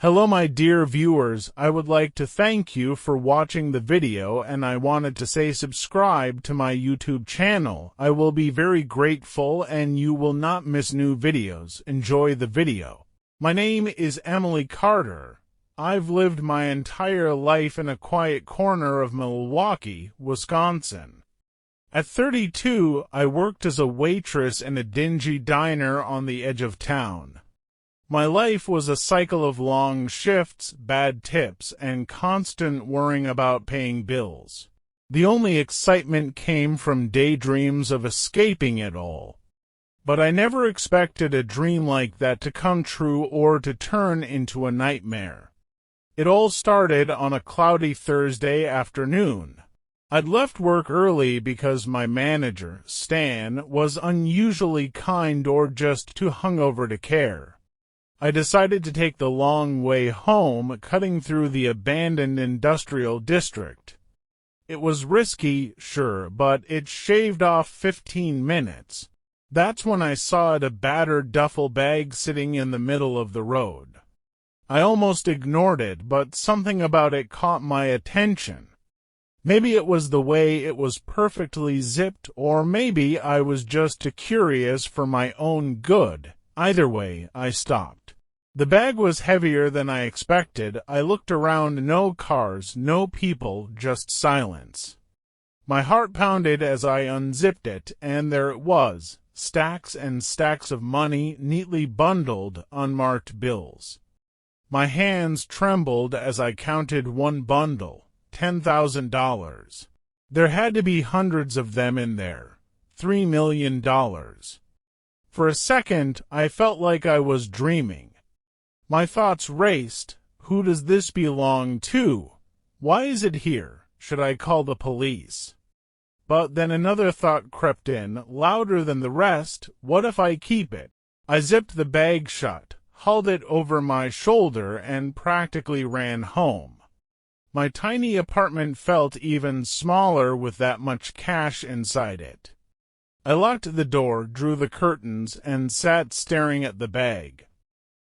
Hello my dear viewers, I would like to thank you for watching the video and I wanted to say subscribe to my YouTube channel. I will be very grateful and you will not miss new videos. Enjoy the video. My name is Emily Carter. I've lived my entire life in a quiet corner of Milwaukee, Wisconsin. At 32, I worked as a waitress in a dingy diner on the edge of town. My life was a cycle of long shifts, bad tips, and constant worrying about paying bills. The only excitement came from daydreams of escaping it all. But I never expected a dream like that to come true or to turn into a nightmare. It all started on a cloudy Thursday afternoon. I'd left work early because my manager, Stan, was unusually kind or just too hungover to care. I decided to take the long way home, cutting through the abandoned industrial district. It was risky, sure, but it shaved off 15 minutes. That's when I saw a battered duffel bag sitting in the middle of the road. I almost ignored it, but something about it caught my attention. Maybe it was the way it was perfectly zipped, or maybe I was just too curious for my own good. Either way, I stopped. The bag was heavier than I expected. I looked around, no cars, no people, just silence. My heart pounded as I unzipped it, and there it was, stacks and stacks of money, neatly bundled, unmarked bills. My hands trembled as I counted one bundle, $10,000. There had to be hundreds of them in there, $3 million. For a second, I felt like I was dreaming. My thoughts raced. Who does this belong to? Why is it here? Should I call the police? But then another thought crept in, louder than the rest. What if I keep it? I zipped the bag shut, hauled it over my shoulder, and practically ran home. My tiny apartment felt even smaller with that much cash inside it. I locked the door, drew the curtains, and sat staring at the bag.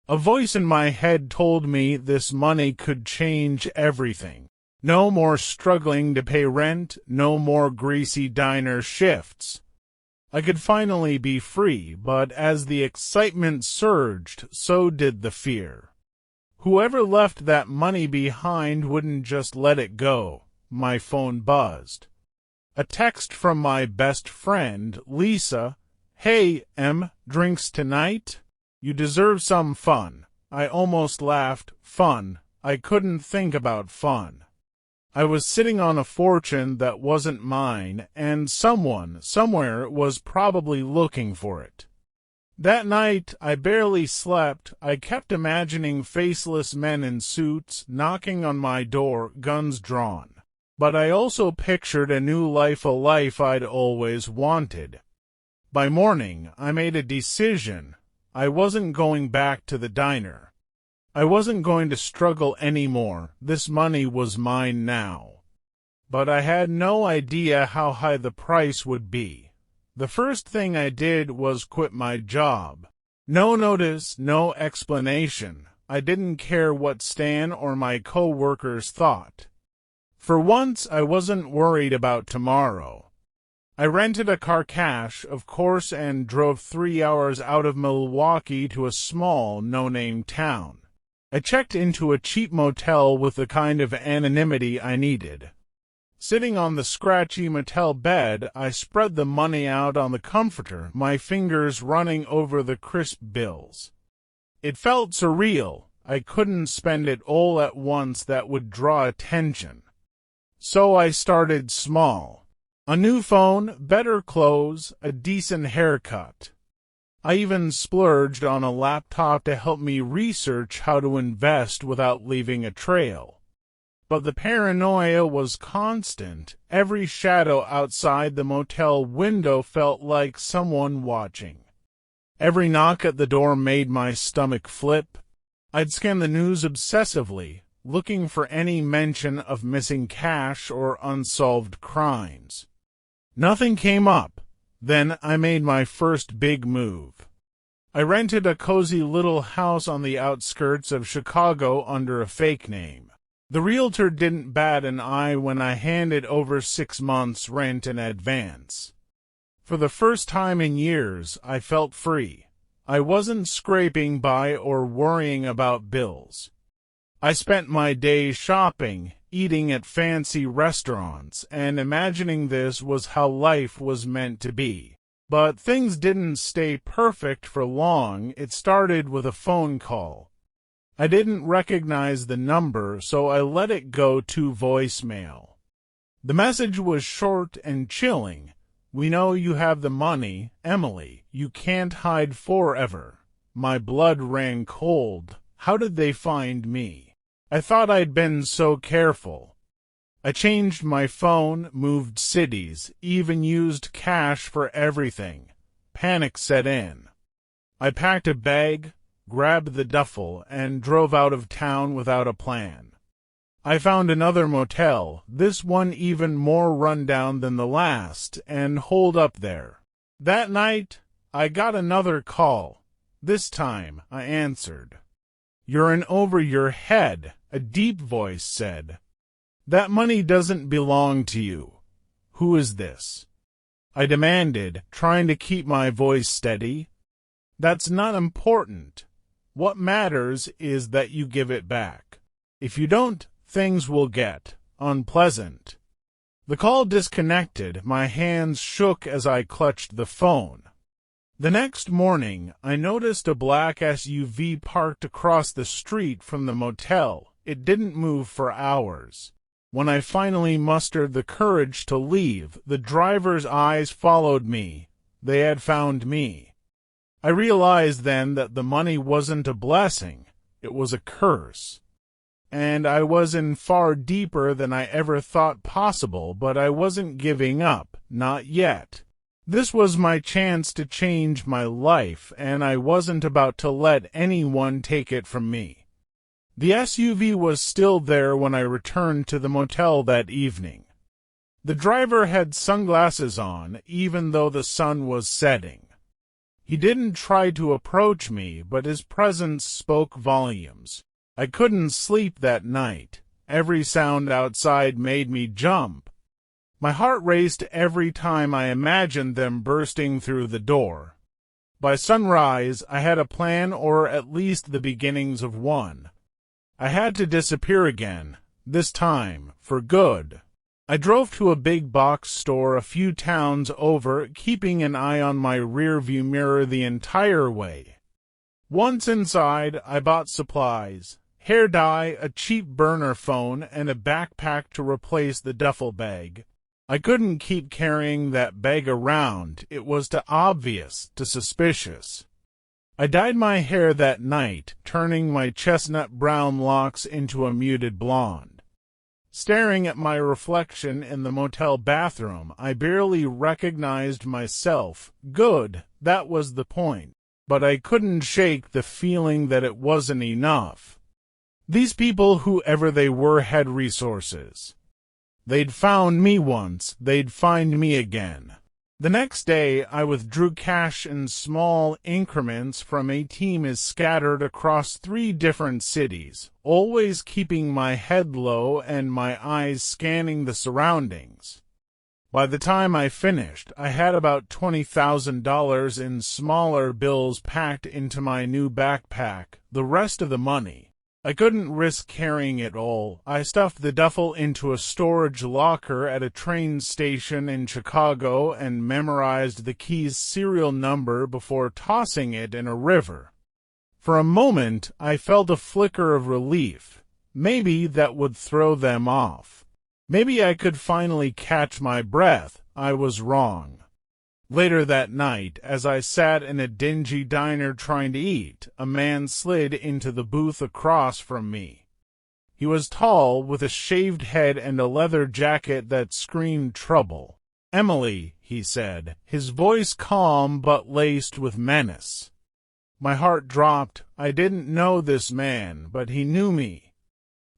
A voice in my head told me this money could change everything. No more struggling to pay rent, no more greasy diner shifts. I could finally be free, but as the excitement surged, so did the fear. Whoever left that money behind wouldn't just let it go. My phone buzzed. A text from my best friend, Lisa. Hey, Em, drinks tonight? You deserve some fun. I almost laughed. Fun. I couldn't think about fun. I was sitting on a fortune that wasn't mine, and someone, somewhere, was probably looking for it. That night, I barely slept. I kept imagining faceless men in suits knocking on my door, guns drawn. But I also pictured a new life, a life I'd always wanted. By morning, I made a decision. I wasn't going back to the diner. I wasn't going to struggle anymore. This money was mine now. But I had no idea how high the price would be. The first thing I did was quit my job. No notice, no explanation. I didn't care what Stan or my co-workers thought. For once, I wasn't worried about tomorrow. I rented a car cash, of course, and drove 3 hours out of Milwaukee to a small, no-name town. I checked into a cheap motel with the kind of anonymity I needed. Sitting on the scratchy motel bed, I spread the money out on the comforter, my fingers running over the crisp bills. It felt surreal. I couldn't spend it all at once. That would draw attention. So I started small. A new phone, better clothes, a decent haircut. I even splurged on a laptop to help me research how to invest without leaving a trail. But the paranoia was constant. Every shadow outside the motel window felt like someone watching. Every knock at the door made my stomach flip. I'd scan the news obsessively, looking for any mention of missing cash or unsolved crimes. Nothing came up. Then I made my first big move. I rented a cozy little house on the outskirts of Chicago under a fake name. The realtor didn't bat an eye when I handed over 6 months' rent in advance. For the first time in years, I felt free. I wasn't scraping by or worrying about bills. I spent my days shopping, eating at fancy restaurants, and imagining this was how life was meant to be. But things didn't stay perfect for long. It started with a phone call. I didn't recognize the number, so I let it go to voicemail. The message was short and chilling. "We know you have the money, Emily. You can't hide forever." My blood ran cold. How did they find me? I thought I'd been so careful. I changed my phone, moved cities, even used cash for everything. Panic set in. I packed a bag, grabbed the duffel, and drove out of town without a plan. I found another motel, this one even more rundown than the last, and holed up there. That night, I got another call. This time, I answered. "You're in over your head," a deep voice said. "That money doesn't belong to you." "Who is this?" I demanded, trying to keep my voice steady. "That's not important. What matters is that you give it back. If you don't, things will get unpleasant." The call disconnected. My hands shook as I clutched the phone. The next morning, I noticed a black SUV parked across the street from the motel. It didn't move for hours. When I finally mustered the courage to leave, the driver's eyes followed me. They had found me. I realized then that the money wasn't a blessing, it was a curse. And I was in far deeper than I ever thought possible, but I wasn't giving up, not yet. This was my chance to change my life, and I wasn't about to let anyone take it from me. The SUV was still there when I returned to the motel that evening. The driver had sunglasses on, even though the sun was setting. He didn't try to approach me, but his presence spoke volumes. I couldn't sleep that night. Every sound outside made me jump. My heart raced every time I imagined them bursting through the door. By sunrise, I had a plan, or at least the beginnings of one. I had to disappear again, this time for good. I drove to a big box store a few towns over, keeping an eye on my rearview mirror the entire way. Once inside, I bought supplies, hair dye, a cheap burner phone, and a backpack to replace the duffel bag. I couldn't keep carrying that bag around. It was too obvious, too suspicious. I dyed my hair that night, turning my chestnut brown locks into a muted blonde. Staring at my reflection in the motel bathroom, I barely recognized myself. Good, that was the point. But I couldn't shake the feeling that it wasn't enough. These people, whoever they were, had resources. They'd found me once, they'd find me again. The next day, I withdrew cash in small increments from a team scattered across 3 different cities, always keeping my head low and my eyes scanning the surroundings. By the time I finished, I had about $20,000 in smaller bills packed into my new backpack, the rest of the money. I couldn't risk carrying it all. I stuffed the duffel into a storage locker at a train station in Chicago and memorized the key's serial number before tossing it in a river. For a moment, I felt a flicker of relief. Maybe that would throw them off. Maybe I could finally catch my breath. I was wrong. Later that night, as I sat in a dingy diner trying to eat, a man slid into the booth across from me. He was tall, with a shaved head and a leather jacket that screamed trouble. "Emily," he said, his voice calm but laced with menace. My heart dropped. I didn't know this man, but he knew me.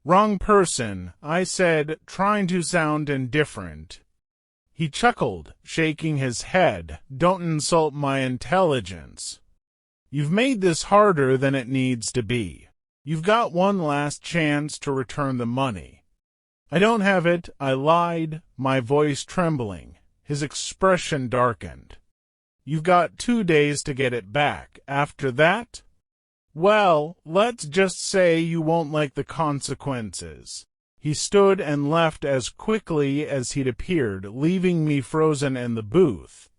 "Wrong person," I said, trying to sound indifferent. He chuckled, shaking his head. "Don't insult my intelligence." You've made this harder than it needs to be. You've got one last chance to return the money." "I don't have it," I lied, my voice trembling. His expression darkened. "You've got 2 days to get it back. After that, well, let's just say you won't like the consequences." He stood and left as quickly as he'd appeared, leaving me frozen in the booth.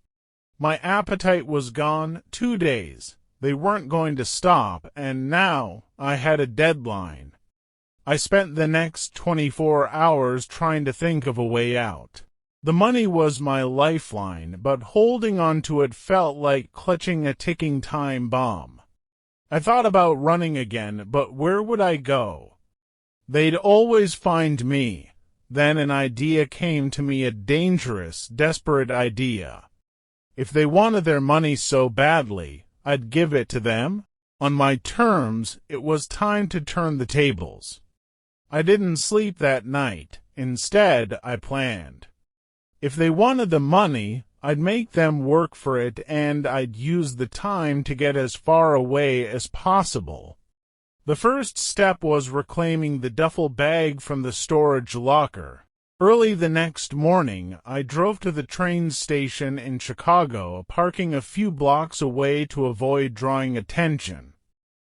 My appetite was gone. 2 days. They weren't going to stop, and now I had a deadline. I spent the next 24 hours trying to think of a way out. The money was my lifeline, but holding on to it felt like clutching a ticking time bomb. I thought about running again, but where would I go? They'd always find me. Then an idea came to me, a dangerous, desperate idea. If they wanted their money so badly, I'd give it to them. On my terms. It was time to turn the tables. I didn't sleep that night. Instead, I planned. If they wanted the money, I'd make them work for it, and I'd use the time to get as far away as possible. The first step was reclaiming the duffel bag from the storage locker. Early the next morning, I drove to the train station in Chicago, parking a few blocks away to avoid drawing attention.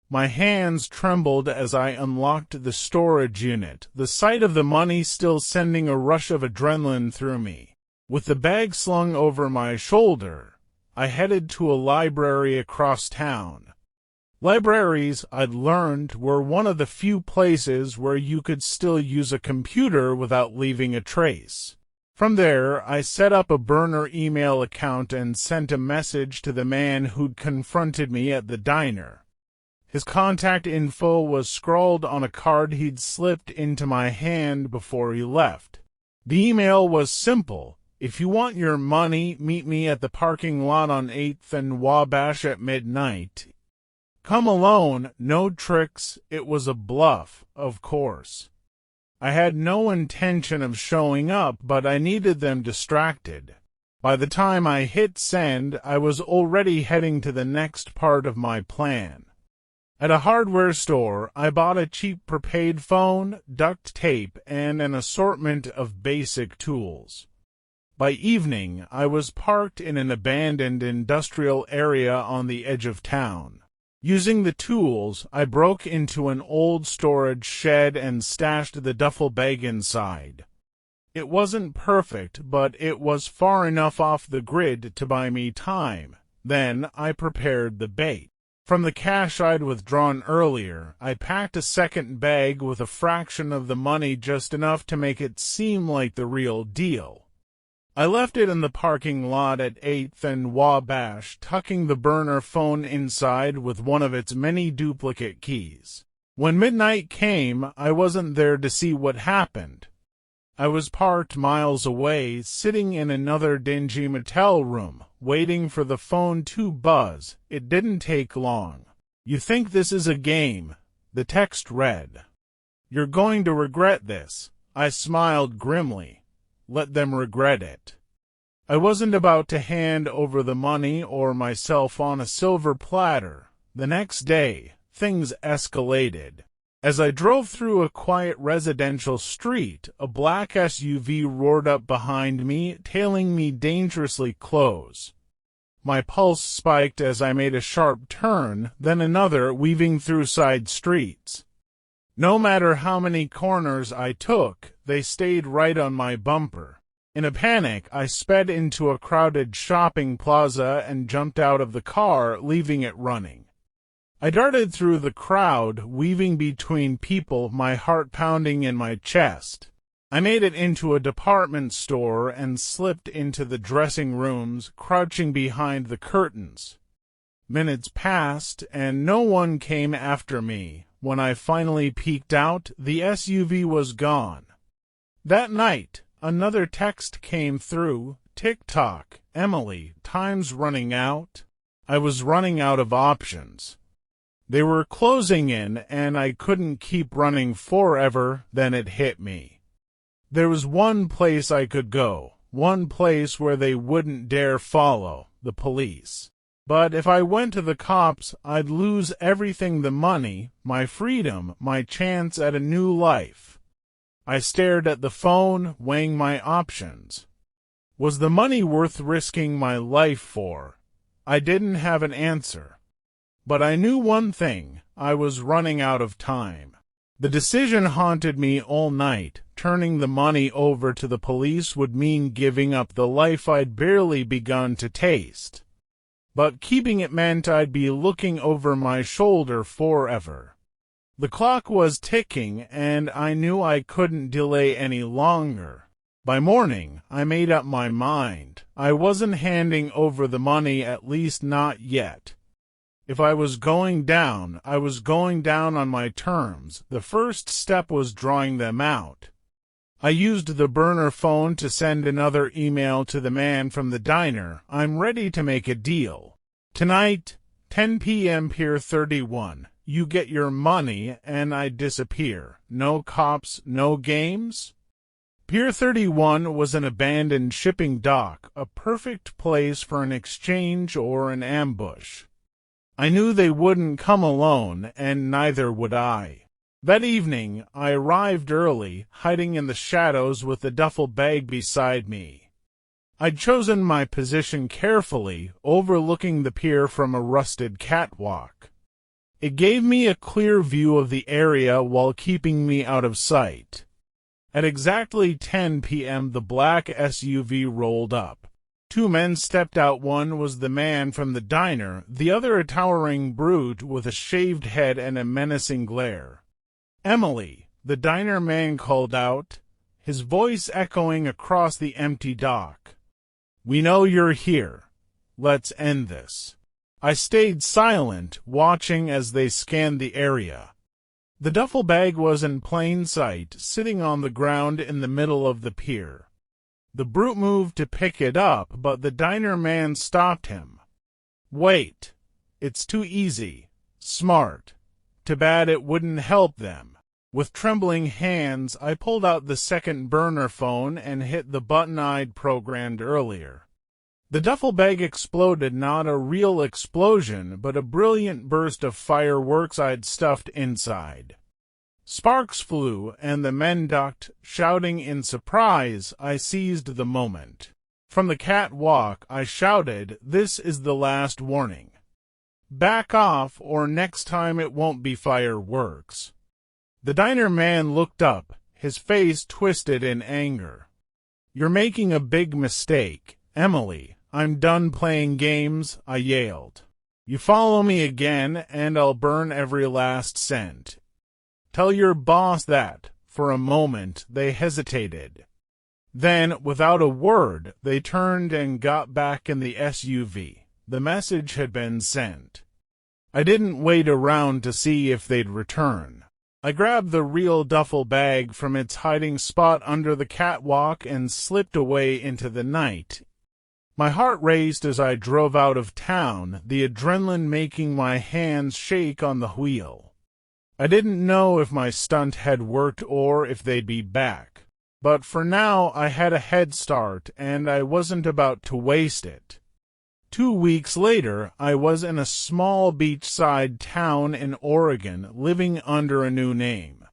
My hands trembled as I unlocked the storage unit, the sight of the money still sending a rush of adrenaline through me. With the bag slung over my shoulder, I headed to a library across town. Libraries, I'd learned, were one of the few places where you could still use a computer without leaving a trace. From there, I set up a burner email account and sent a message to the man who'd confronted me at the diner. His contact info was scrawled on a card he'd slipped into my hand before he left. The email was simple. "If you want your money, meet me at the parking lot on 8th and Wabash at midnight. Come alone, no tricks." It was a bluff, of course. I had no intention of showing up, but I needed them distracted. By the time I hit send, I was already heading to the next part of my plan. At a hardware store, I bought a cheap prepaid phone, duct tape, and an assortment of basic tools. By evening, I was parked in an abandoned industrial area on the edge of town. Using the tools, I broke into an old storage shed and stashed the duffel bag inside. It wasn't perfect, but it was far enough off the grid to buy me time. Then I prepared the bait. From the cash I'd withdrawn earlier, I packed a second bag with a fraction of the money, just enough to make it seem like the real deal. I left it in the parking lot at 8th and Wabash, tucking the burner phone inside with one of its many duplicate keys. When midnight came, I wasn't there to see what happened. I was parked miles away, sitting in another dingy motel room, waiting for the phone to buzz. It didn't take long. "You think this is a game?" the text read. "You're going to regret this." I smiled grimly. Let them regret it. I wasn't about to hand over the money or myself on a silver platter. The next day, things escalated. As I drove through a quiet residential street, a black SUV roared up behind me, tailing me dangerously close. My pulse spiked as I made a sharp turn, then another, weaving through side streets. No matter how many corners I took, they stayed right on my bumper. In a panic, I sped into a crowded shopping plaza and jumped out of the car, leaving it running. I darted through the crowd, weaving between people, my heart pounding in my chest. I made it into a department store and slipped into the dressing rooms, crouching behind the curtains. Minutes passed, and no one came after me. When I finally peeked out, the SUV was gone. That night, another text came through. "Tick-tock, Emily, time's running out." I was running out of options. They were closing in, and I couldn't keep running forever. Then it hit me. There was one place I could go, one place where they wouldn't dare follow: the police. But if I went to the cops, I'd lose everything: the money, my freedom, my chance at a new life. I stared at the phone, weighing my options. Was the money worth risking my life for? I didn't have an answer. But I knew one thing: I was running out of time. The decision haunted me all night. Turning the money over to the police would mean giving up the life I'd barely begun to taste. But keeping it meant I'd be looking over my shoulder forever. The clock was ticking, and I knew I couldn't delay any longer. By morning, I made up my mind. I wasn't handing over the money, at least not yet. If I was going down, I was going down on my terms. The first step was drawing them out. I used the burner phone to send another email to the man from the diner. I'm ready to make a deal. Tonight, 10 p.m. Pier 31. You get your money and I disappear. No cops, no games? Pier 31 was an abandoned shipping dock, a perfect place for an exchange or an ambush. I knew they wouldn't come alone, and neither would I. That evening, I arrived early, hiding in the shadows with the duffel bag beside me. I'd chosen my position carefully, overlooking the pier from a rusted catwalk. It gave me a clear view of the area while keeping me out of sight. At exactly 10 p.m. the black SUV rolled up. Two men stepped out. One was the man from the diner, the other a towering brute with a shaved head and a menacing glare. "Emily," the diner man called out, his voice echoing across the empty dock. "We know you're here. Let's end this." I stayed silent, watching as they scanned the area. The duffel bag was in plain sight, sitting on the ground in the middle of the pier. The brute moved to pick it up, but the diner man stopped him. "Wait. It's too easy. Smart. Too bad it wouldn't help them." With trembling hands, I pulled out the second burner phone and hit the button I'd programmed earlier. The duffel bag exploded, not a real explosion, but a brilliant burst of fireworks I'd stuffed inside. Sparks flew, and the men ducked, shouting in surprise. I seized the moment. From the catwalk, I shouted, "This is the last warning. Back off, or next time it won't be fireworks." The diner man looked up, his face twisted in anger. "You're making a big mistake, Emily. I'm done playing games," I yelled. "You follow me again, and I'll burn every last cent. Tell your boss that." For a moment, they hesitated. Then, without a word, they turned and got back in the SUV. The message had been sent. I didn't wait around to see if they'd return. I grabbed the real duffel bag from its hiding spot under the catwalk and slipped away into the night. My heart raced as I drove out of town, the adrenaline making my hands shake on the wheel. I didn't know if my stunt had worked or if they'd be back. But for now, I had a head start, and I wasn't about to waste it. 2 weeks later, I was in a small beachside town in Oregon, living under a new name.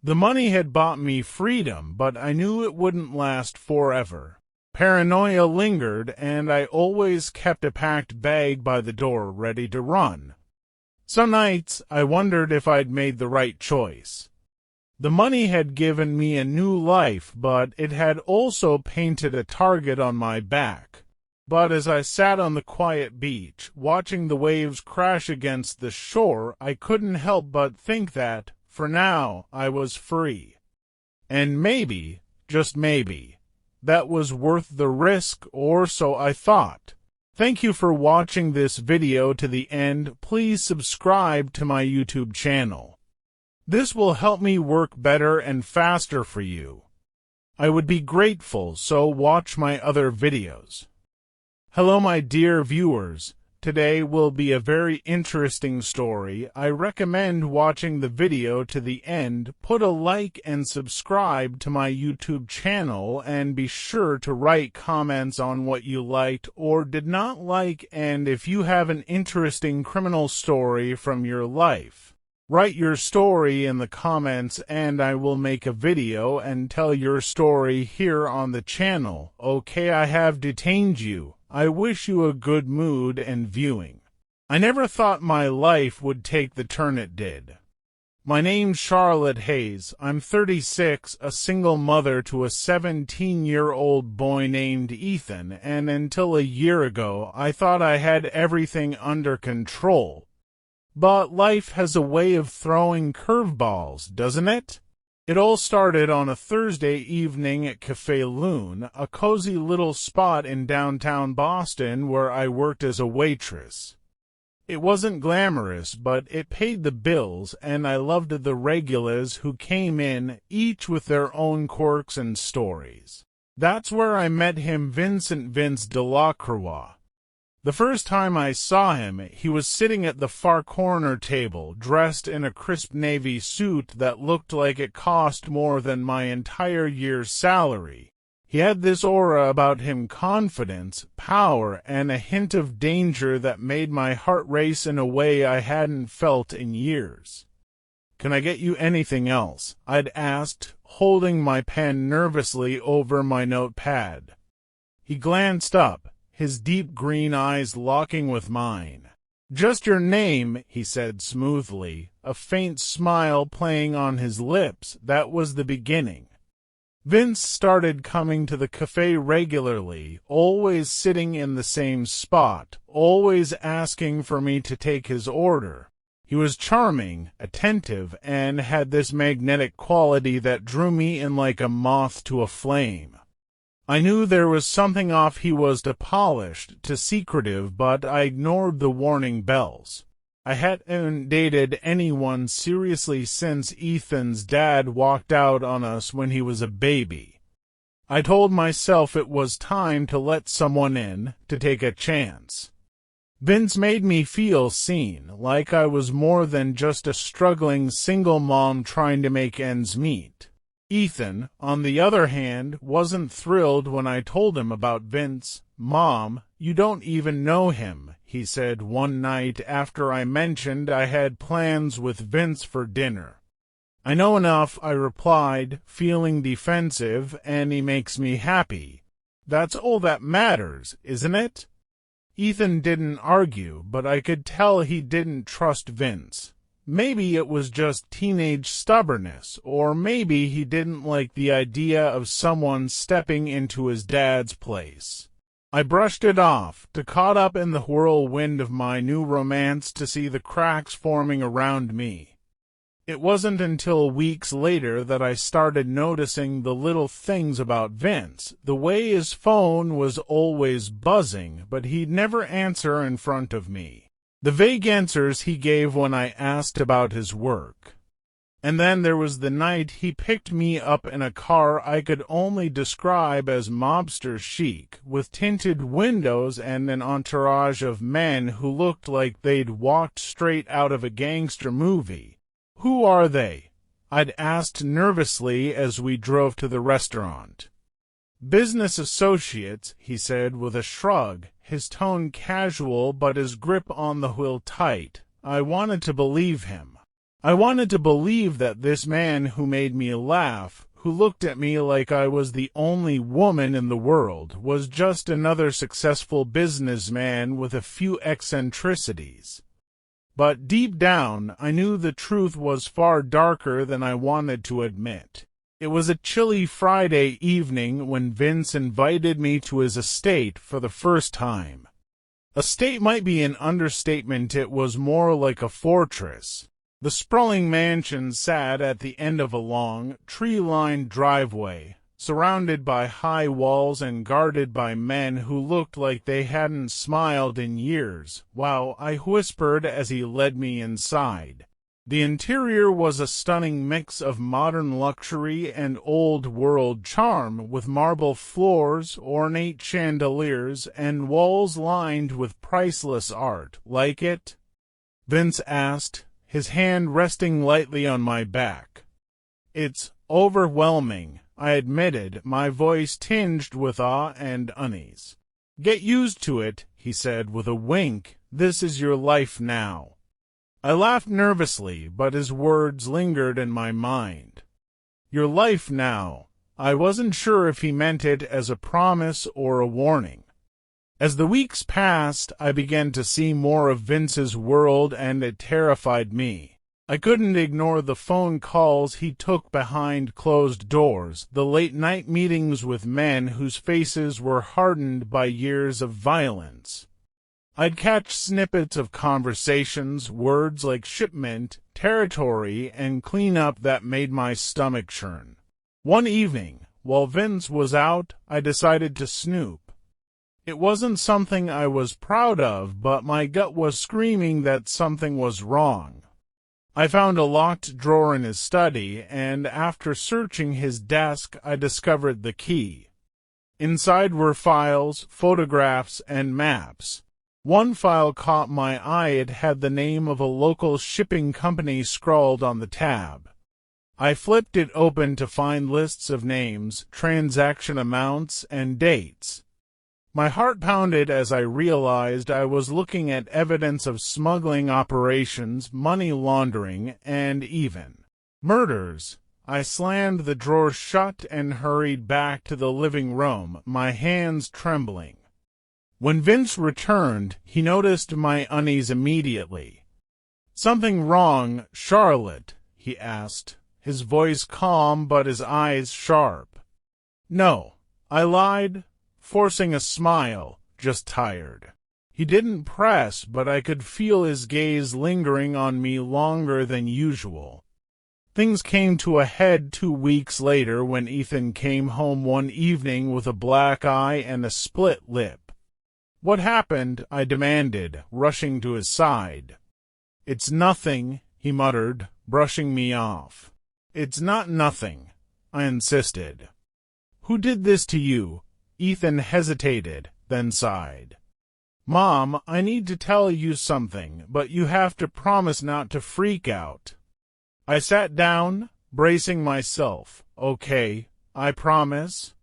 The money had bought me freedom, but I knew it wouldn't last forever. Paranoia lingered, and I always kept a packed bag by the door ready to run. Some nights, I wondered if I'd made the right choice. The money had given me a new life, but it had also painted a target on my back. But as I sat on the quiet beach, watching the waves crash against the shore, I couldn't help but think that, for now, I was free. And maybe, just maybe, that was worth the risk, or so I thought. Thank you for watching this video to the end. Please subscribe to my YouTube channel. This will help me work better and faster for you. I would be grateful, so watch my other videos. Hello my dear viewers, Today will be a very interesting story. I recommend watching the video to the end. Put a like and subscribe to my YouTube channel, and be sure to write comments on what you liked or did not like, and if you have an interesting criminal story from your life. Write your story in the comments and I will make a video and tell your story here on the channel. Okay, I have detained you. I wish you a good mood and viewing. I never thought my life would take the turn it did. My name's Charlotte Hayes. I'm 36, a single mother to a 17-year-old boy named Ethan, and until a year ago, I thought I had everything under control. But life has a way of throwing curveballs, doesn't it? It all started on a Thursday evening at Café Loon, a cozy little spot in downtown Boston where I worked as a waitress. It wasn't glamorous, but it paid the bills, and I loved the regulars who came in, each with their own quirks and stories. That's where I met him, Vince Delacroix. The first time I saw him, he was sitting at the far corner table, dressed in a crisp navy suit that looked like it cost more than my entire year's salary. He had this aura about him, confidence, power, and a hint of danger that made my heart race in a way I hadn't felt in years. "Can I get you anything else?" I'd asked, holding my pen nervously over my notepad. He glanced up, his deep green eyes locking with mine. "Just your name," he said smoothly, a faint smile playing on his lips. That was the beginning. Vince started coming to the cafe regularly, always sitting in the same spot, always asking for me to take his order. He was charming, attentive, and had this magnetic quality that drew me in like a moth to a flame. I knew there was something off. He was too polished, too secretive, but I ignored the warning bells. I hadn't dated anyone seriously since Ethan's dad walked out on us when he was a baby. I told myself it was time to let someone in, to take a chance. Vince made me feel seen, like I was more than just a struggling single mom trying to make ends meet. Ethan, on the other hand, wasn't thrilled when I told him about Vince. "Mom, you don't even know him," he said one night after I mentioned I had plans with Vince for dinner. "I know enough," I replied, feeling defensive, "and he makes me happy. That's all that matters, isn't it?" Ethan didn't argue, but I could tell he didn't trust Vince. Maybe it was just teenage stubbornness, or maybe he didn't like the idea of someone stepping into his dad's place. I brushed it off, too caught up in the whirlwind of my new romance to see the cracks forming around me. It wasn't until weeks later that I started noticing the little things about Vince, the way his phone was always buzzing, but he'd never answer in front of me. The vague answers he gave when I asked about his work. And then there was the night he picked me up in a car I could only describe as mobster chic, with tinted windows and an entourage of men who looked like they'd walked straight out of a gangster movie. "Who are they?" I'd asked nervously as we drove to the restaurant. "Business associates," he said with a shrug, his tone casual but his grip on the wheel tight. I wanted to believe him. I wanted to believe that this man who made me laugh, who looked at me like I was the only woman in the world, was just another successful businessman with a few eccentricities. But deep down, I knew the truth was far darker than I wanted to admit. It was a chilly Friday evening when Vince invited me to his estate for the first time. Estate might be an understatement. It was more like a fortress. The sprawling mansion sat at the end of a long, tree-lined driveway, surrounded by high walls and guarded by men who looked like they hadn't smiled in years. "Wow," I whispered as he led me inside. The interior was a stunning mix of modern luxury and old-world charm, with marble floors, ornate chandeliers, and walls lined with priceless art. Like it? Vince asked, his hand resting lightly on my back. It's overwhelming, I admitted, my voice tinged with awe and unease. Get used to it, he said with a wink. This is your life now. I laughed nervously, but his words lingered in my mind. Your life now. I wasn't sure if he meant it as a promise or a warning. As the weeks passed, I began to see more of Vince's world, and it terrified me. I couldn't ignore the phone calls he took behind closed doors, the late-night meetings with men whose faces were hardened by years of violence. I'd catch snippets of conversations, words like shipment, territory, and cleanup that made my stomach churn. One evening, while Vince was out, I decided to snoop. It wasn't something I was proud of, but my gut was screaming that something was wrong. I found a locked drawer in his study, and after searching his desk, I discovered the key. Inside were files, photographs, and maps. One file caught my eye. It had the name of a local shipping company scrawled on the tab. I flipped it open to find lists of names, transaction amounts, and dates. My heart pounded as I realized I was looking at evidence of smuggling operations, money laundering, and even murders. I slammed the drawer shut and hurried back to the living room, my hands trembling. When Vince returned, he noticed my unease immediately. Something wrong, Charlotte? He asked, his voice calm but his eyes sharp. No, I lied, forcing a smile, just tired. He didn't press, but I could feel his gaze lingering on me longer than usual. Things came to a head 2 weeks later when Ethan came home one evening with a black eye and a split lip. What happened? I demanded, rushing to his side. It's nothing, he muttered, brushing me off. It's not nothing, I insisted. Who did this to you? Ethan hesitated, then sighed. Mom, I need to tell you something, but you have to promise not to freak out. I sat down, bracing myself. Okay, I promise.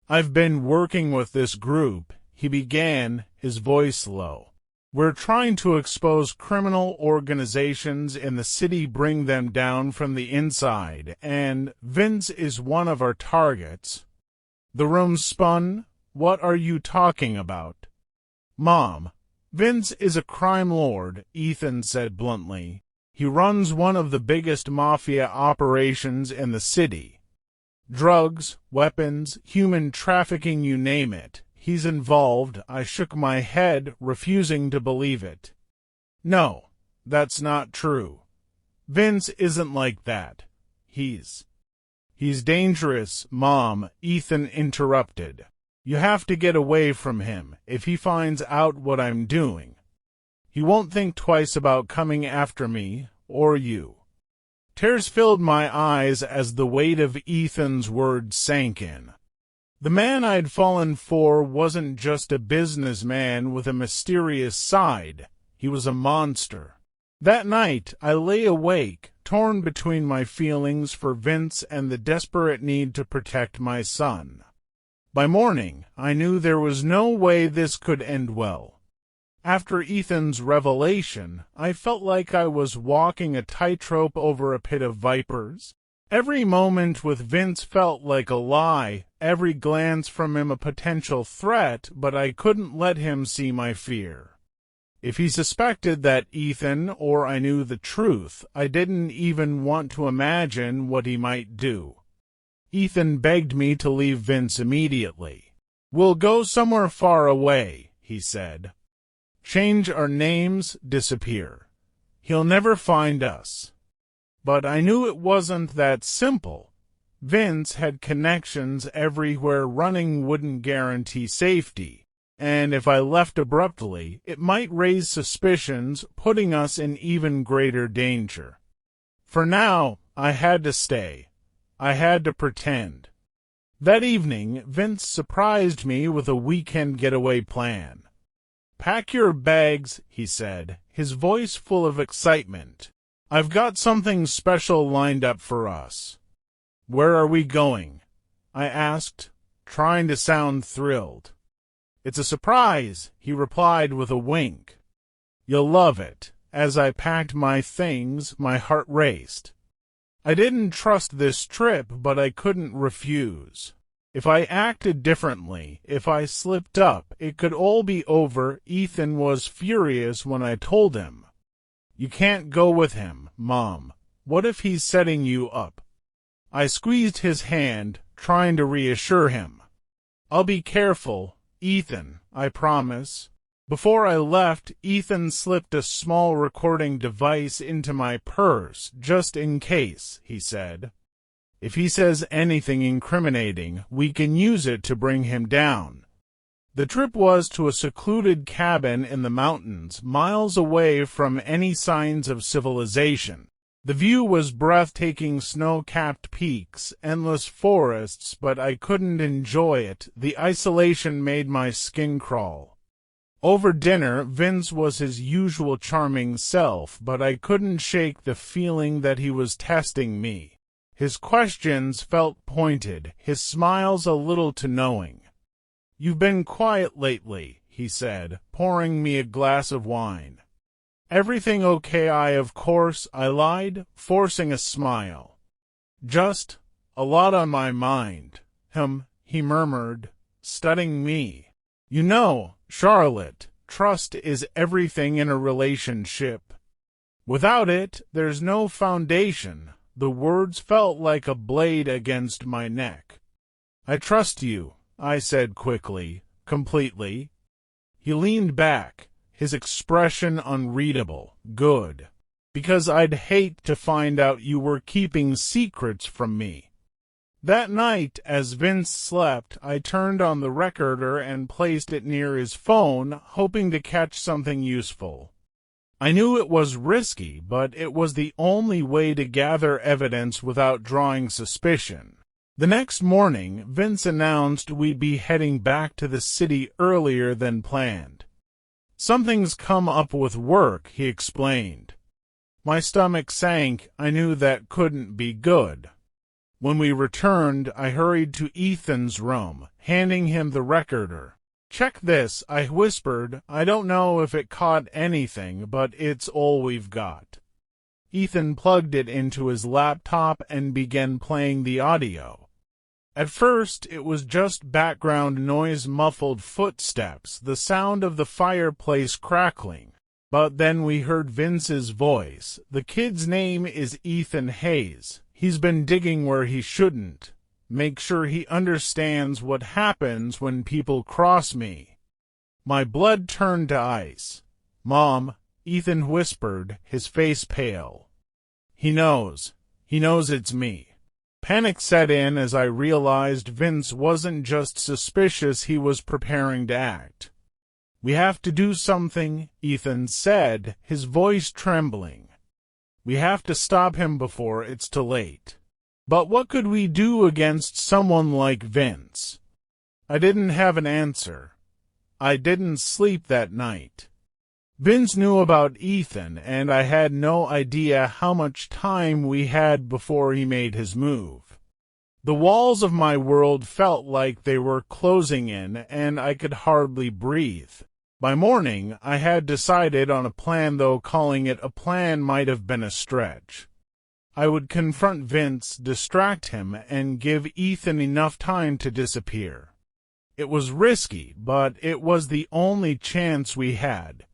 I've been working with this group, he began, his voice low. We're trying to expose criminal organizations in the city, bring them down from the inside, and Vince is one of our targets. The room spun. What are you talking about? Mom, Vince is a crime lord, Ethan said bluntly. He runs one of the biggest mafia operations in the city. Drugs, weapons, human trafficking, you name it. He's involved. I shook my head, refusing to believe it. No, that's not true. Vince isn't like that. He's dangerous, Mom, Ethan interrupted. You have to get away from him. If he finds out what I'm doing, he won't think twice about coming after me or you. Tears filled my eyes as the weight of Ethan's words sank in. The man I'd fallen for wasn't just a businessman with a mysterious side. He was a monster. That night, I lay awake, torn between my feelings for Vince and the desperate need to protect my son. By morning, I knew there was no way this could end well. After Ethan's revelation, I felt like I was walking a tightrope over a pit of vipers. Every moment with Vince felt like a lie, every glance from him a potential threat, but I couldn't let him see my fear. If he suspected that Ethan or I knew the truth, I didn't even want to imagine what he might do. Ethan begged me to leave Vince immediately. We'll go somewhere far away, he said. Change our names, disappear. He'll never find us. But I knew it wasn't that simple. Vince had connections everywhere. Running wouldn't guarantee safety, and if I left abruptly, it might raise suspicions, putting us in even greater danger. For now, I had to stay. I had to pretend. That evening, Vince surprised me with a weekend getaway plan. "Pack your bags," he said, his voice full of excitement. "I've got something special lined up for us." "Where are we going?" I asked, trying to sound thrilled. "It's a surprise," he replied with a wink. "You'll love it." As I packed my things, my heart raced. I didn't trust this trip, but I couldn't refuse. If I acted differently, if I slipped up, it could all be over. Ethan was furious when I told him. "You can't go with him, Mom. What if he's setting you up?" I squeezed his hand, trying to reassure him. "I'll be careful, Ethan, I promise." Before I left, Ethan slipped a small recording device into my purse, just in case, he said. "If he says anything incriminating, we can use it to bring him down." The trip was to a secluded cabin in the mountains, miles away from any signs of civilization. The view was breathtaking: snow-capped peaks, endless forests, but I couldn't enjoy it. The isolation made my skin crawl. Over dinner, Vince was his usual charming self, but I couldn't shake the feeling that he was testing me. His questions felt pointed, his smiles a little too knowing. "You've been quiet lately," he said, pouring me a glass of wine. "Everything okay?" Of course, I lied, forcing a smile. "Just a lot on my mind." He murmured, studying me. "You know, Charlotte, trust is everything in a relationship. Without it, there's no foundation." The words felt like a blade against my neck. "I trust you," I said quickly, "completely." He leaned back, his expression unreadable. "Good. Because I'd hate to find out you were keeping secrets from me." That night, as Vince slept, I turned on the recorder and placed it near his phone, hoping to catch something useful. I knew it was risky, but it was the only way to gather evidence without drawing suspicion. The next morning, Vince announced we'd be heading back to the city earlier than planned. "Something's come up with work," he explained. My stomach sank. I knew that couldn't be good. When we returned, I hurried to Ethan's room, handing him the recorder. "Check this," I whispered. "I don't know if it caught anything, but it's all we've got." Ethan plugged it into his laptop and began playing the audio. At first, it was just background noise, muffled footsteps, the sound of the fireplace crackling. But then we heard Vince's voice. "The kid's name is Ethan Hayes. He's been digging where he shouldn't. Make sure he understands what happens when people cross me." My blood turned to ice. "Mom," Ethan whispered, his face pale. He knows it's me." Panic set in as I realized Vince wasn't just suspicious, he was preparing to act. "We have to do something," Ethan said, his voice trembling. "We have to stop him before it's too late." But what could we do against someone like Vince? I didn't have an answer. I didn't sleep that night. Vince knew about Ethan, and I had no idea how much time we had before he made his move. The walls of my world felt like they were closing in, and I could hardly breathe. By morning, I had decided on a plan, though calling it a plan might have been a stretch. I would confront Vince, distract him, and give Ethan enough time to disappear. It was risky, but it was the only chance we had.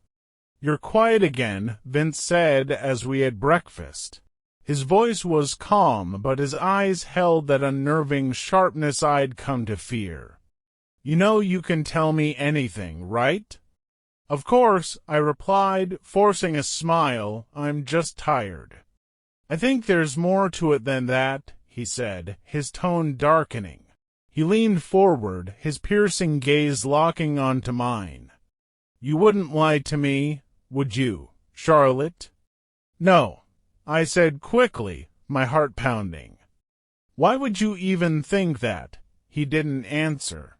"You're quiet again," Vince said as we had breakfast. His voice was calm, but his eyes held that unnerving sharpness I'd come to fear. "You know you can tell me anything, right?" "Of course," I replied, forcing a smile. "I'm just tired." "I think there's more to it than that," he said, his tone darkening. He leaned forward, his piercing gaze locking onto mine. "You wouldn't lie to me, would you, Charlotte?" "No, I said quickly, my heart pounding. Why would you even think that? He didn't answer.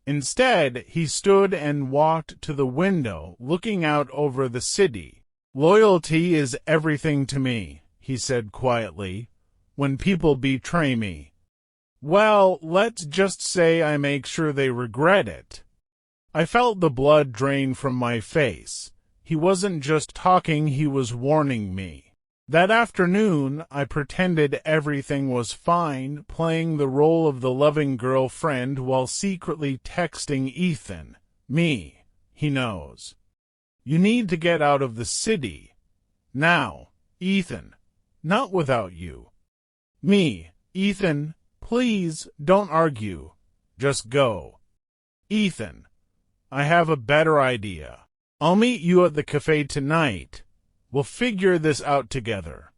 Instead, he stood and walked to the window, looking out over the city. Loyalty is everything to me, he said quietly, when people betray me. Well, let's just say I make sure they regret it. I felt the blood drain from my face. He wasn't just talking, he was warning me. That afternoon, I pretended everything was fine, playing the role of the loving girlfriend while secretly texting Ethan. Me, he knows. You need to get out of the city. Now, Ethan, not without you. Me, Ethan, please don't argue. Just go. Ethan, I have a better idea. I'll meet you at the cafe tonight. We'll figure this out together.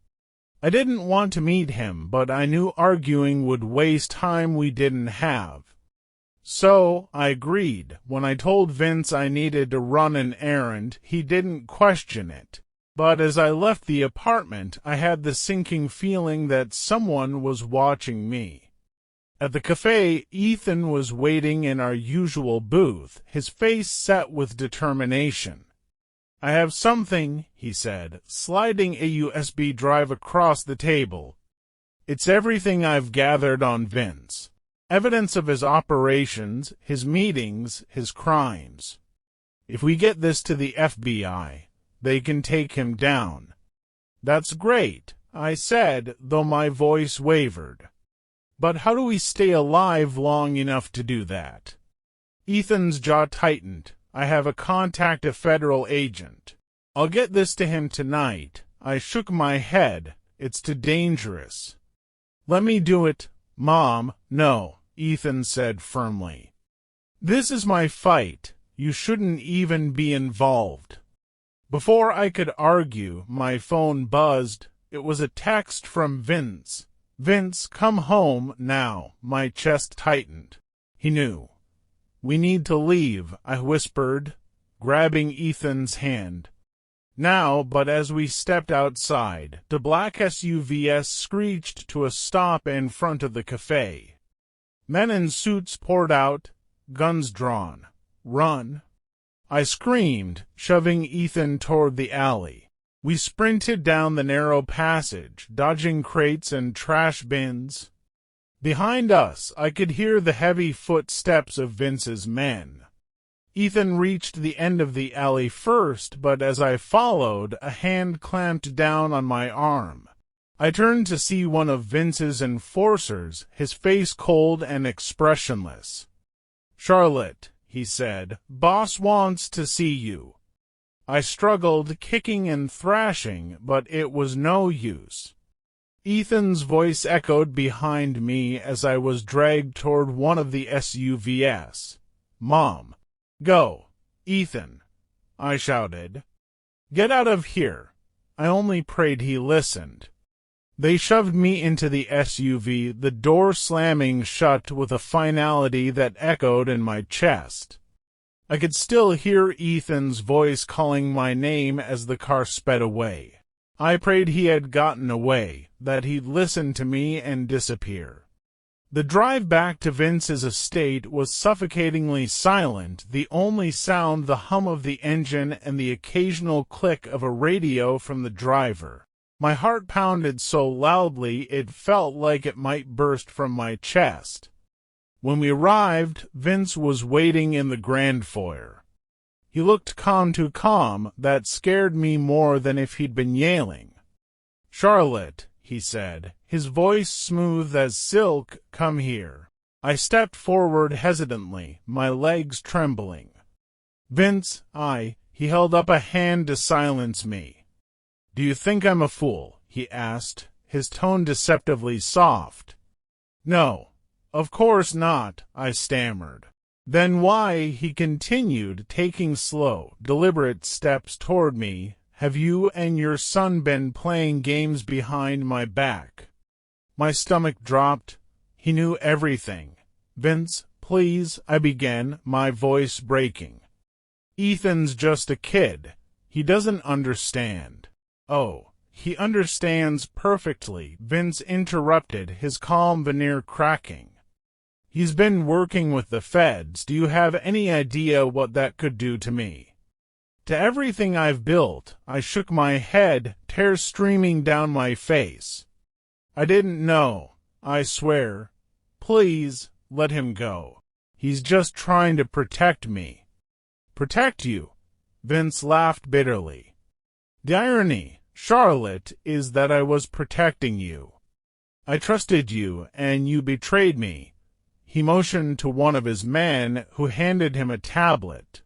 I didn't want to meet him, but I knew arguing would waste time we didn't have. So I agreed. When I told Vince I needed to run an errand, he didn't question it. But as I left the apartment, I had the sinking feeling that someone was watching me. At the cafe, Ethan was waiting in our usual booth, his face set with determination. I have something, he said, sliding a USB drive across the table. It's everything I've gathered on Vince. Evidence of his operations, his meetings, his crimes. If we get this to the FBI, they can take him down. That's great, I said, though my voice wavered. But how do we stay alive long enough to do that? Ethan's jaw tightened. I have a federal agent. I'll get this to him tonight. I shook my head. It's too dangerous. Let me do it, Mom. No, Ethan said firmly. This is my fight. You shouldn't even be involved. Before I could argue, my phone buzzed. It was a text from Vince. Vince, come home now. My chest tightened. He knew. We need to leave, I whispered, grabbing Ethan's hand. Now, but as we stepped outside, the black SUV screeched to a stop in front of the cafe. Men in suits poured out, guns drawn. Run! I screamed, shoving Ethan toward the alley. We sprinted down the narrow passage, dodging crates and trash bins. Behind us, I could hear the heavy footsteps of Vince's men. Ethan reached the end of the alley first, but as I followed, a hand clamped down on my arm. I turned to see one of Vince's enforcers, his face cold and expressionless. Charlotte, he said, boss wants to see you. I struggled, kicking and thrashing, but it was no use. Ethan's voice echoed behind me as I was dragged toward one of the SUVs. Mom, go, Ethan, I shouted. Get out of here. I only prayed he listened. They shoved me into the SUV, the door slamming shut with a finality that echoed in my chest. I could still hear Ethan's voice calling my name as the car sped away. I prayed he had gotten away, that he'd listen to me and disappear. The drive back to Vince's estate was suffocatingly silent, the only sound the hum of the engine and the occasional click of a radio from the driver. My heart pounded so loudly it felt like it might burst from my chest. When we arrived, Vince was waiting in the grand foyer. He looked calm, that scared me more than if he'd been yelling. Charlotte, he said, his voice smooth as silk, come here. I stepped forward hesitantly, my legs trembling. Vince, he held up a hand to silence me. Do you think I'm a fool? He asked, his tone deceptively soft. No, of course not, I stammered. Then why, he continued, taking slow, deliberate steps toward me, have you and your son been playing games behind my back? My stomach dropped. He knew everything. Vince, please, I began, my voice breaking. Ethan's just a kid. He doesn't understand. Oh, He understands perfectly, Vince interrupted, his calm veneer cracking. He's been working with the feds. Do you have any idea what that could do to me? To everything I've built. I shook my head, tears streaming down my face. I didn't know, I swear. Please, let him go. He's just trying to protect me. Protect you? Vince laughed bitterly. The irony, Charlotte, is that I was protecting you. I trusted you, and you betrayed me. He motioned to one of his men, who handed him a tablet.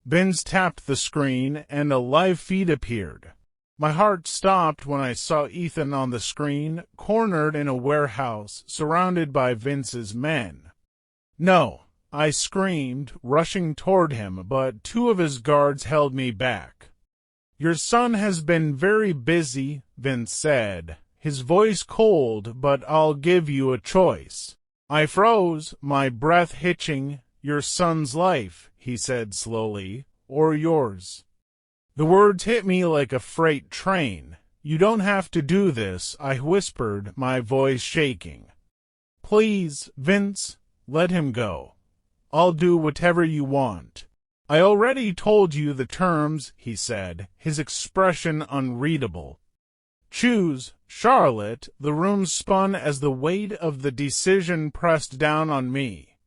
Vince tapped the screen, and a live feed appeared. My heart stopped when I saw Ethan on the screen, cornered in a warehouse, surrounded by Vince's men. No, I screamed, rushing toward him, but two of his guards held me back. Your son has been very busy, Vince said, his voice cold, but I'll give you a choice. I froze, my breath hitching. Your son's life, he said slowly, or yours. The words hit me like a freight train. You don't have to do this, I whispered, my voice shaking. Please, Vince, let him go. I'll do whatever you want. I already told you the terms, he said, his expression unreadable. Choose, Charlotte. The room spun as the weight of the decision pressed down on me.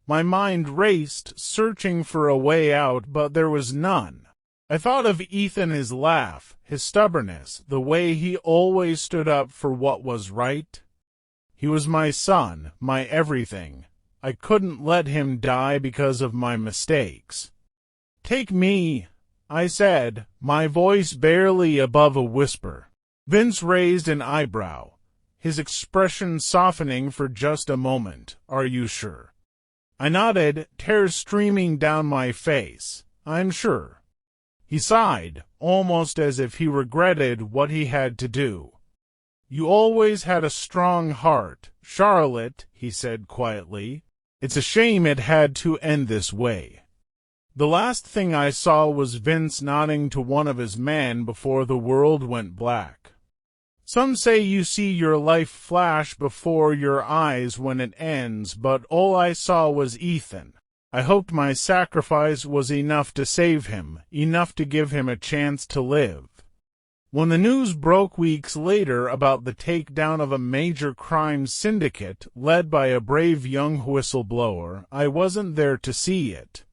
My mind raced, searching for a way out, but there was none. I thought of Ethan, his laugh, his stubbornness, the way he always stood up for what was right. He was my son, my everything. I couldn't let him die because of my mistakes. Take me, I said, my voice barely above a whisper. Vince raised an eyebrow, his expression softening for just a moment. Are you sure? I nodded, tears streaming down my face. I'm sure. He sighed, almost as if he regretted what he had to do. You always had a strong heart, Charlotte, he said quietly. It's a shame it had to end this way. The last thing I saw was Vince nodding to one of his men before the world went black. Some say you see your life flash before your eyes when it ends, but all I saw was Ethan. I hoped my sacrifice was enough to save him, enough to give him a chance to live. When the news broke weeks later about the takedown of a major crime syndicate led by a brave young whistleblower, I wasn't there to see it.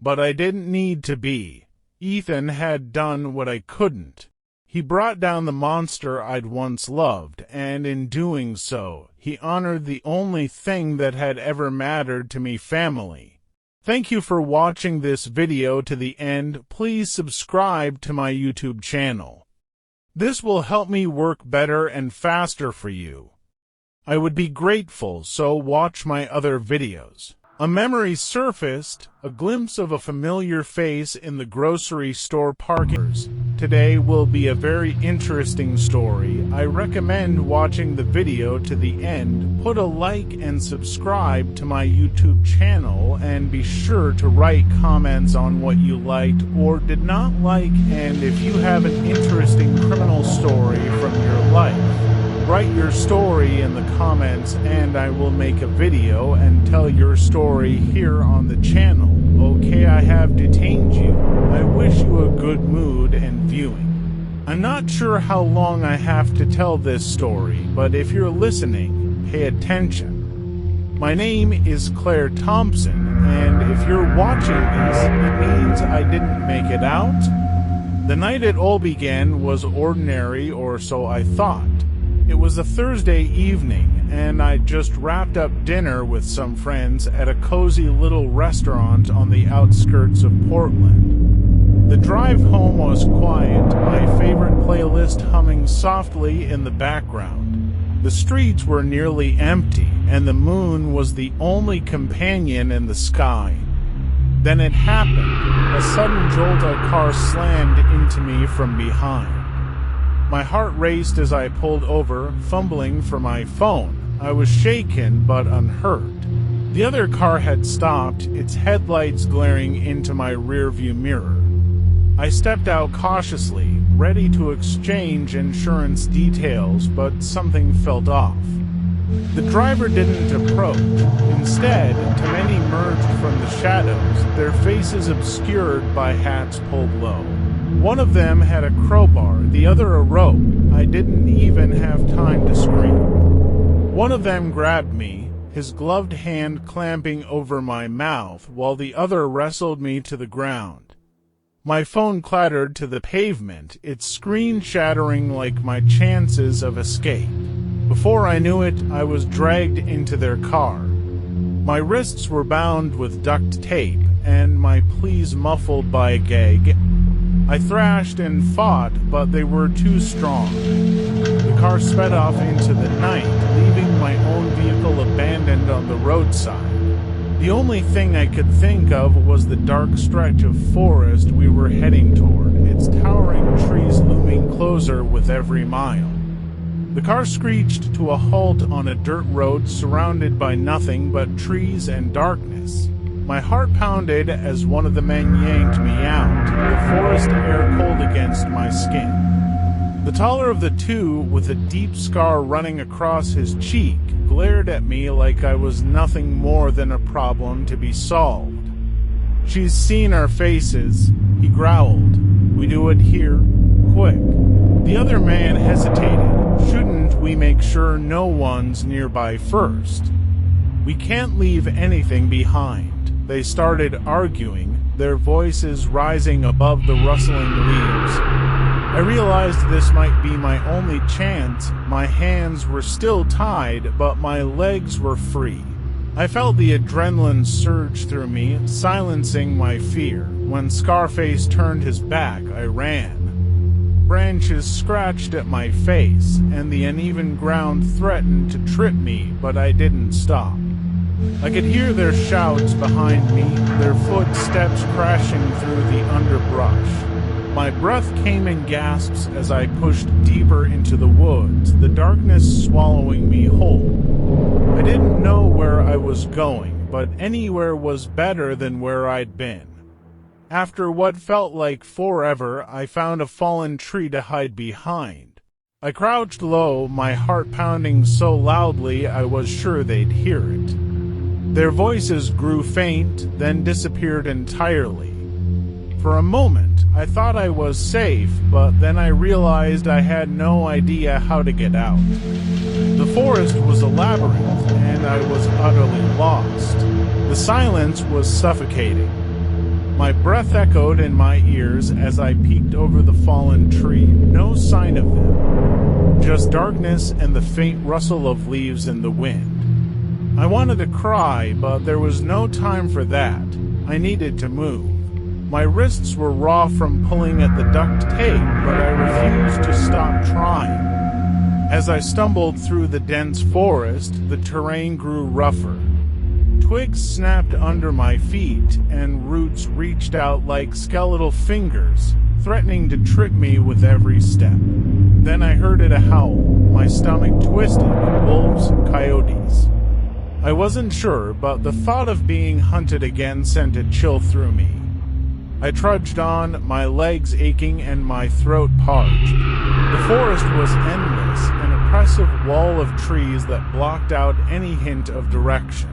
But I didn't need to be. Ethan had done what I couldn't. He brought down the monster I'd once loved, and in doing so, he honored the only thing that had ever mattered to me, family. Thank you for watching this video to the end. Please subscribe to my YouTube channel. This will help me work better and faster for you. I would be grateful, so watch my other videos. A memory surfaced, a glimpse of a familiar face in the grocery store parking lot. Today will be a very interesting story. I recommend watching the video to the end. Put a like and subscribe to my YouTube channel, and be sure to write comments on what you liked or did not like, and if you have an interesting criminal story from your life. Write your story in the comments and I will make a video and tell your story here on the channel. Okay, I have detained you. I wish you a good mood and viewing. I'm not sure how long I have to tell this story, but if you're listening, pay attention. My name is Claire Thompson, and if you're watching this, it means I didn't make it out. The night it all began was ordinary, or so I thought. It was a Thursday evening, and I'd just wrapped up dinner with some friends at a cozy little restaurant on the outskirts of Portland. The drive home was quiet, my favorite playlist humming softly in the background. The streets were nearly empty, and the moon was the only companion in the sky. Then it happened. A sudden jolt of a car slammed into me from behind. My heart raced as I pulled over, fumbling for my phone. I was shaken but unhurt. The other car had stopped, its headlights glaring into my rearview mirror. I stepped out cautiously, ready to exchange insurance details, but something felt off. The driver didn't approach. Instead, two men emerged from the shadows, their faces obscured by hats pulled low. One of them had a crowbar, the other a rope. I didn't even have time to scream. One of them grabbed me, his gloved hand clamping over my mouth, while the other wrestled me to the ground. My phone clattered to the pavement, its screen shattering like my chances of escape. Before I knew it, I was dragged into their car. My wrists were bound with duct tape, and my pleas muffled by a gag. I thrashed and fought, but they were too strong. The car sped off into the night, leaving my own vehicle abandoned on the roadside. The only thing I could think of was the dark stretch of forest we were heading toward, its towering trees looming closer with every mile. The car screeched to a halt on a dirt road surrounded by nothing but trees and darkness. My heart pounded as one of the men yanked me out, the forest air cold against my skin. The taller of the two, with a deep scar running across his cheek, glared at me like I was nothing more than a problem to be solved. "She's seen our faces," he growled. "We do it here, quick." The other man hesitated. "Shouldn't we make sure no one's nearby first?" "We can't leave anything behind." They started arguing, their voices rising above the rustling leaves. I realized this might be my only chance. My hands were still tied, but my legs were free. I felt the adrenaline surge through me, silencing my fear. When Scarface turned his back, I ran. Branches scratched at my face, and the uneven ground threatened to trip me, but I didn't stop. I could hear their shouts behind me, their footsteps crashing through the underbrush. My breath came in gasps as I pushed deeper into the woods, the darkness swallowing me whole. I didn't know where I was going, but anywhere was better than where I'd been. After what felt like forever, I found a fallen tree to hide behind. I crouched low, my heart pounding so loudly I was sure they'd hear it. Their voices grew faint, then disappeared entirely. For a moment, I thought I was safe, but then I realized I had no idea how to get out. The forest was a labyrinth, and I was utterly lost. The silence was suffocating. My breath echoed in my ears as I peeked over the fallen tree, no sign of them. Just darkness and the faint rustle of leaves in the wind. I wanted to cry, but there was no time for that. I needed to move. My wrists were raw from pulling at the duct tape, but I refused to stop trying. As I stumbled through the dense forest, the terrain grew rougher. Twigs snapped under my feet, and roots reached out like skeletal fingers, threatening to trip me with every step. Then I heard a howl. My stomach twisted. Wolves, coyotes. I wasn't sure, but the thought of being hunted again sent a chill through me. I trudged on, my legs aching and my throat parched. The forest was endless, an oppressive wall of trees that blocked out any hint of direction.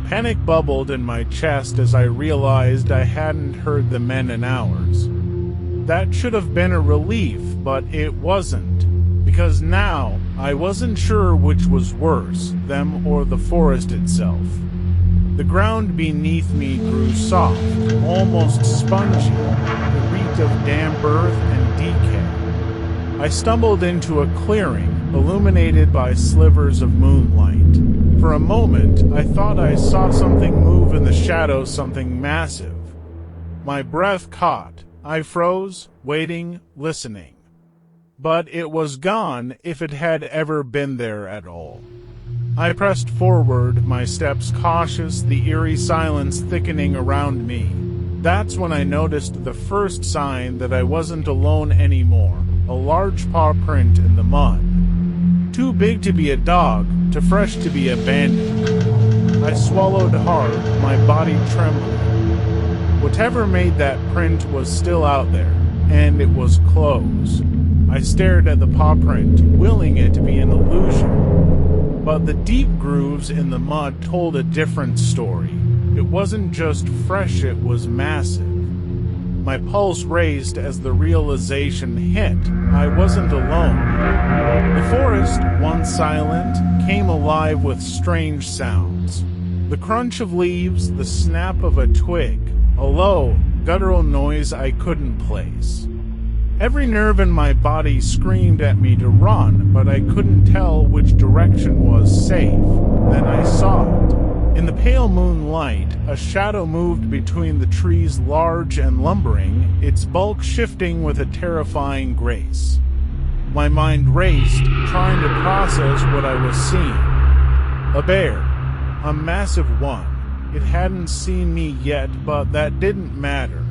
Panic bubbled in my chest as I realized I hadn't heard the men in hours. That should have been a relief, but it wasn't. Because now, I wasn't sure which was worse, them or the forest itself. The ground beneath me grew soft, almost spongy, the reek of damp earth and decay. I stumbled into a clearing, illuminated by slivers of moonlight. For a moment, I thought I saw something move in the shadows, something massive. My breath caught. I froze, waiting, listening. But it was gone, if it had ever been there at all. I pressed forward, my steps cautious, the eerie silence thickening around me. That's when I noticed the first sign that I wasn't alone anymore, a large paw print in the mud. Too big to be a dog, too fresh to be abandoned. I swallowed hard, my body trembling. Whatever made that print was still out there, and it was close. I stared at the paw print, willing it to be an illusion. But the deep grooves in the mud told a different story. It wasn't just fresh, it was massive. My pulse raced as the realization hit. I wasn't alone. The forest, once silent, came alive with strange sounds. The crunch of leaves, the snap of a twig, a low, guttural noise I couldn't place. Every nerve in my body screamed at me to run, but I couldn't tell which direction was safe. Then I saw it. In the pale moonlight, a shadow moved between the trees, large and lumbering, its bulk shifting with a terrifying grace. My mind raced, trying to process what I was seeing. A bear. A massive one. It hadn't seen me yet, but that didn't matter.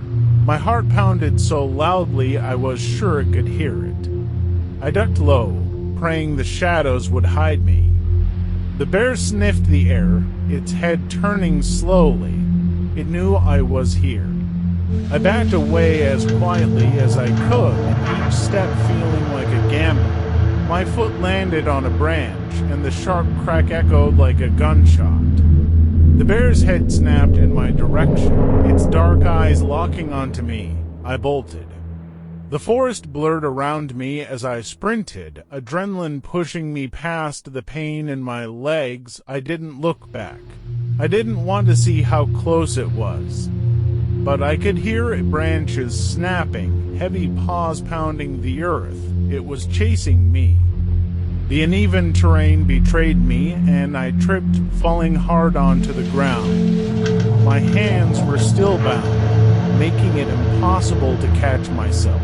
My heart pounded so loudly I was sure it could hear it. I ducked low, praying the shadows would hide me. The bear sniffed the air, its head turning slowly. It knew I was here. I backed away as quietly as I could, each step feeling like a gamble. My foot landed on a branch, and the sharp crack echoed like a gunshot. The bear's head snapped in my direction, its dark eyes locking onto me. I bolted. The forest blurred around me as I sprinted, adrenaline pushing me past the pain in my legs. I didn't look back. I didn't want to see how close it was. But I could hear branches snapping, heavy paws pounding the earth. It was chasing me. The uneven terrain betrayed me, and I tripped, falling hard onto the ground. My hands were still bound, making it impossible to catch myself.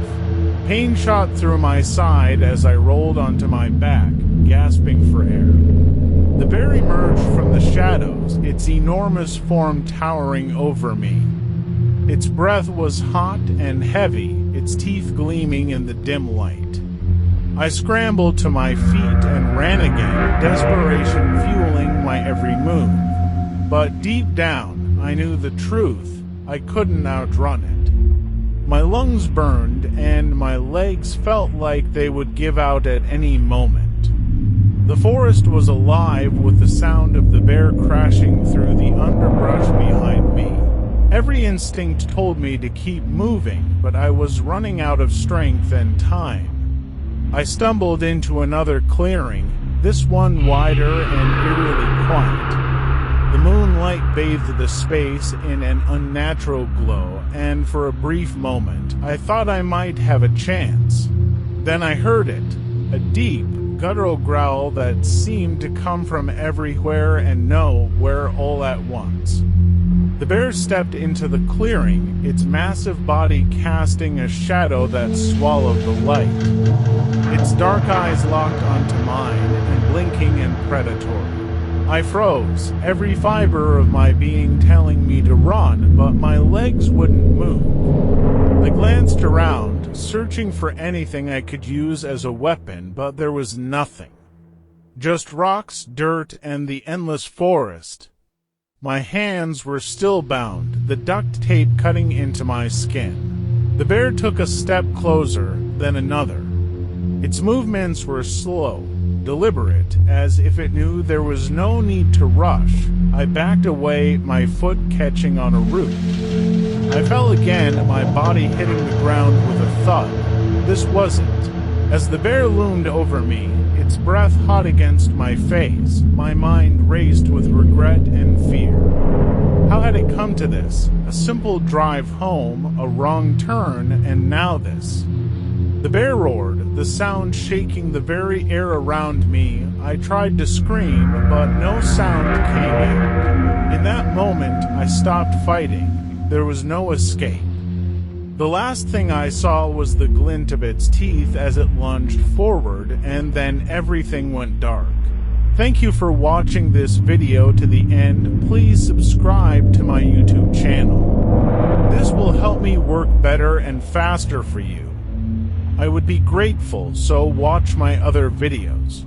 Pain shot through my side as I rolled onto my back, gasping for air. The bear emerged from the shadows, its enormous form towering over me. Its breath was hot and heavy, its teeth gleaming in the dim light. I scrambled to my feet and ran again, desperation fueling my every move. But deep down, I knew the truth. I couldn't outrun it. My lungs burned, and my legs felt like they would give out at any moment. The forest was alive with the sound of the bear crashing through the underbrush behind me. Every instinct told me to keep moving, but I was running out of strength and time. I stumbled into another clearing, this one wider and eerily quiet. The moonlight bathed the space in an unnatural glow, and for a brief moment, I thought I might have a chance. Then I heard it, a deep, guttural growl that seemed to come from everywhere and nowhere all at once. The bear stepped into the clearing, its massive body casting a shadow that swallowed the light. Its dark eyes locked onto mine, and blinking and predatory. I froze, every fiber of my being telling me to run, but my legs wouldn't move. I glanced around, searching for anything I could use as a weapon, but there was nothing. Just rocks, dirt, and the endless forest. My hands were still bound, the duct tape cutting into my skin. The bear took a step closer, then another. Its movements were slow, deliberate, as if it knew there was no need to rush. I backed away, my foot catching on a root. I fell again, my body hitting the ground with a thud. This was it. As the bear loomed over me, its breath hot against my face, my mind raced with regret and fear. How had it come to this? A simple drive home, a wrong turn, and now this. The bear roared, the sound shaking the very air around me. I tried to scream, but no sound came out. In that moment, I stopped fighting. There was no escape. The last thing I saw was the glint of its teeth as it lunged forward, and then everything went dark. Thank you for watching this video to the end. Please subscribe to my YouTube channel. This will help me work better and faster for you. I would be grateful, so watch my other videos.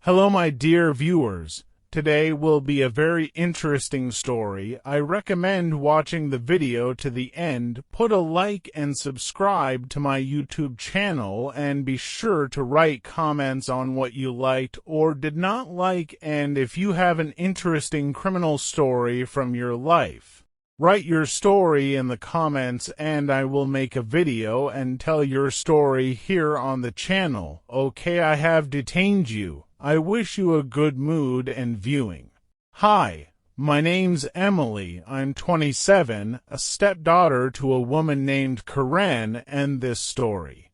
Hello my dear viewers. Today will be a very interesting story. I recommend watching the video to the end. Put a like and subscribe to my YouTube channel, and be sure to write comments on what you liked or did not like, and if you have an interesting criminal story from your life. Write your story in the comments and I will make a video and tell your story here on the channel. Okay, I have detained you. I wish you a good mood and viewing. Hi, my name's Emily. I'm 27, a stepdaughter to a woman named Crifan, and this story.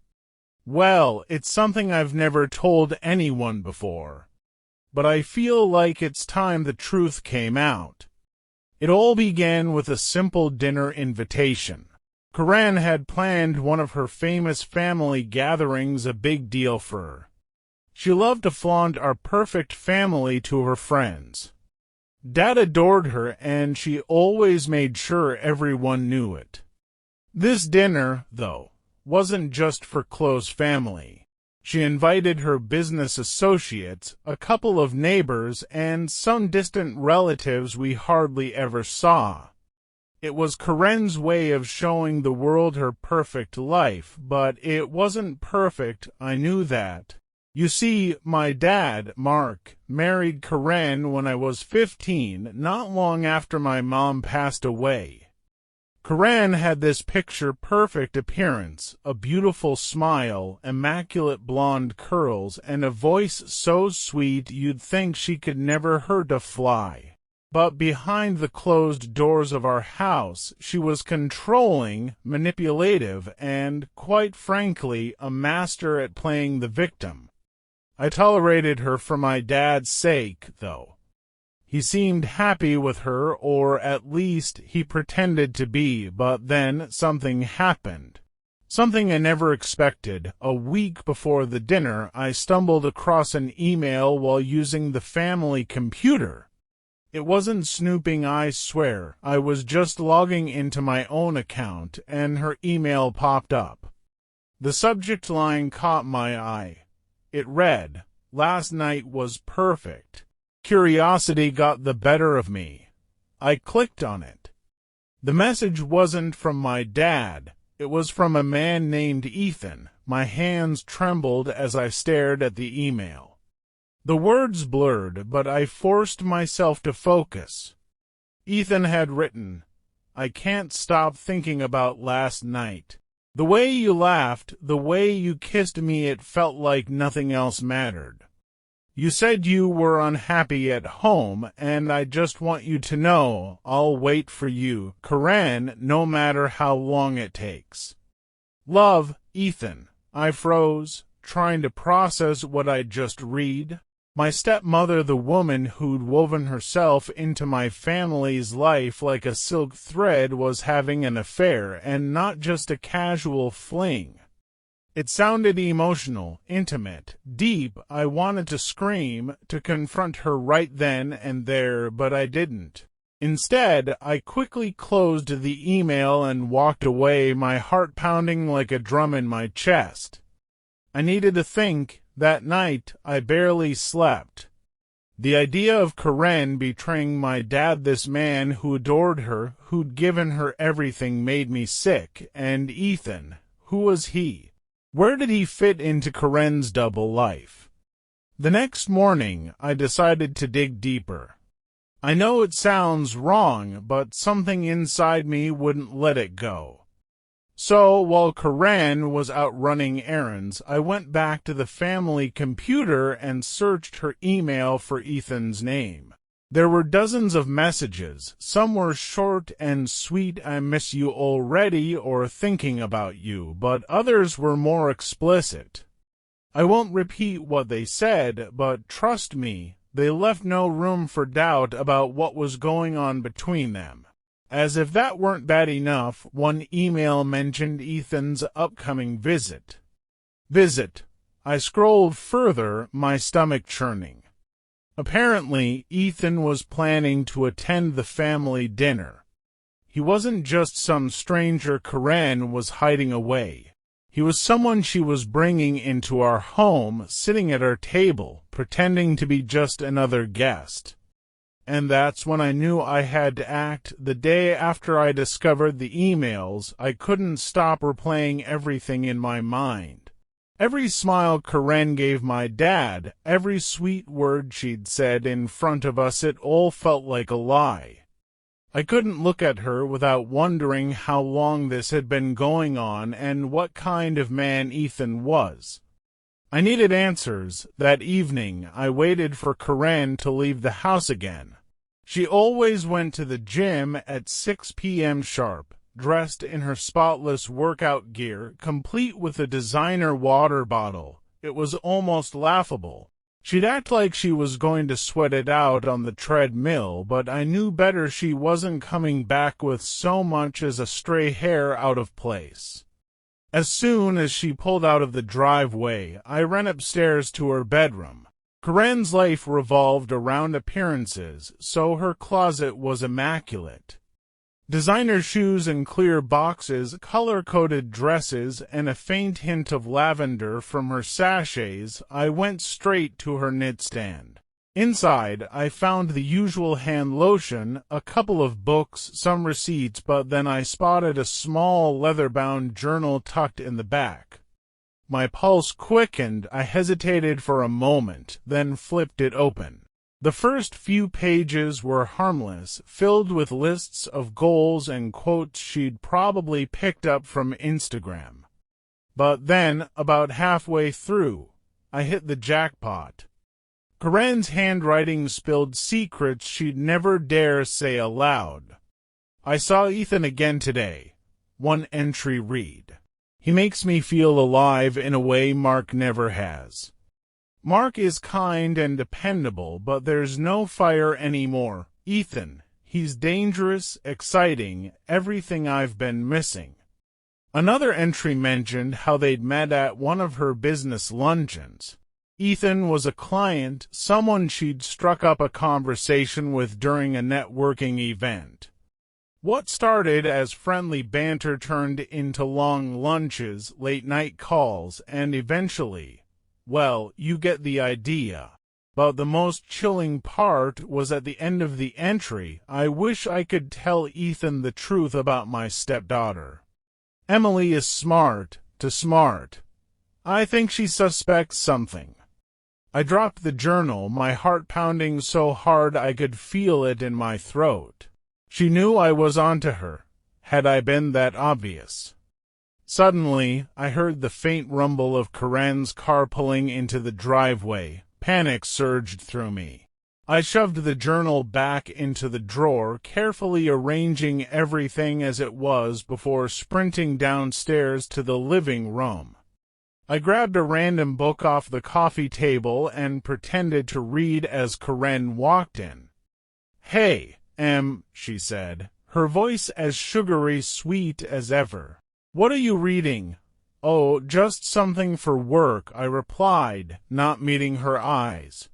Well, it's something I've never told anyone before. But I feel like it's time the truth came out. It all began with a simple dinner invitation. Crifan had planned one of her famous family gatherings, a big deal for her. She loved to flaunt our perfect family to her friends. Dad adored her, and she always made sure everyone knew it. This dinner, though, wasn't just for close family. She invited her business associates, a couple of neighbors, and some distant relatives we hardly ever saw. It was Crifan's way of showing the world her perfect life, but it wasn't perfect, I knew that. You see, my dad, Mark, married Crifan when I was 15, not long after my mom passed away. Crifan had this picture-perfect appearance, a beautiful smile, immaculate blonde curls, and a voice so sweet you'd think she could never hurt a fly. But behind the closed doors of our house, she was controlling, manipulative, and, quite frankly, a master at playing the victim. I tolerated her for my dad's sake, though. He seemed happy with her, or at least he pretended to be, but then something happened. Something I never expected. A week before the dinner, I stumbled across an email while using the family computer. It wasn't snooping, I swear. I was just logging into my own account, and her email popped up. The subject line caught my eye. It read, "Last night was perfect." Curiosity got the better of me. I clicked on it. The message wasn't from my dad. It was from a man named Ethan. My hands trembled as I stared at the email. The words blurred, but I forced myself to focus. Ethan had written, "I can't stop thinking about last night. The way you laughed, the way you kissed me, it felt like nothing else mattered. You said you were unhappy at home, and I just want you to know I'll wait for you, Crifan, no matter how long it takes. Love, Ethan." I froze, trying to process what I'd just read. My stepmother, the woman who'd woven herself into my family's life like a silk thread, was having an affair, and not just a casual fling. It sounded emotional, intimate, deep. I wanted to scream, to confront her right then and there, but I didn't. Instead, I quickly closed the email and walked away, my heart pounding like a drum in my chest. I needed to think. That night, I barely slept. The idea of Crifan betraying my dad, this man who adored her, who'd given her everything, made me sick. And Ethan, who was he? Where did he fit into Crifan's double life? The next morning, I decided to dig deeper. I know it sounds wrong, but something inside me wouldn't let it go. So, while Crifan was out running errands, I went back to the family computer and searched her email for Ethan's name. There were dozens of messages. Some were short and sweet, "I miss you already," or "thinking about you," but others were more explicit. I won't repeat what they said, but trust me, they left no room for doubt about what was going on between them. As if that weren't bad enough, one email mentioned Ethan's upcoming visit. I scrolled further, my stomach churning. Apparently, Ethan was planning to attend the family dinner. He wasn't just some stranger Crifan was hiding away. He was someone she was bringing into our home, sitting at our table, pretending to be just another guest. And that's when I knew I had to act. The day after I discovered the emails, I couldn't stop replaying everything in my mind. Every smile Karen gave my dad, every sweet word she'd said in front of us, it all felt like a lie. I couldn't look at her without wondering how long this had been going on and what kind of man Ethan was. I needed answers. That evening, I waited for Karen to leave the house again. She always went to the gym at 6 p.m. sharp, dressed in her spotless workout gear, complete with a designer water bottle. It was almost laughable. She'd act like she was going to sweat it out on the treadmill, but I knew better. She wasn't coming back with so much as a stray hair out of place. As soon as she pulled out of the driveway, I ran upstairs to her bedroom. Karen's life revolved around appearances, so her closet was immaculate. Designer shoes and clear boxes, color-coded dresses, and a faint hint of lavender from her sachets. I went straight to her nightstand. Inside, I found the usual hand lotion, a couple of books, some receipts, but then I spotted a small leather-bound journal tucked in the back. My pulse quickened. I hesitated for a moment, then flipped it open. The first few pages were harmless, filled with lists of goals and quotes she'd probably picked up from Instagram. But then, about halfway through, I hit the jackpot. Karen's handwriting spilled secrets she'd never dare say aloud. I saw Ethan again today. One entry read, "He makes me feel alive in a way Mark never has. Mark is kind and dependable, but there's no fire anymore. Ethan, he's dangerous, exciting, everything I've been missing." Another entry mentioned how they'd met at one of her business luncheons. Ethan was a client, someone she'd struck up a conversation with during a networking event. What started as friendly banter turned into long lunches, late-night calls, and eventually, well, you get the idea. But the most chilling part was at the end of the entry. "I wish I could tell Ethan the truth about my stepdaughter. Emily is smart, too smart. I think she suspects something." I dropped the journal, my heart pounding so hard I could feel it in my throat. She knew I was onto her. Had I been that obvious? Suddenly, I heard the faint rumble of Karen's car pulling into the driveway. Panic surged through me. I shoved the journal back into the drawer, carefully arranging everything as it was before sprinting downstairs to the living room. I grabbed a random book off the coffee table and pretended to read as Karen walked in. "Hey, Em," she said, her voice as sugary sweet as ever. "What are you reading?" "Oh, just something for work," I replied, not meeting her eyes.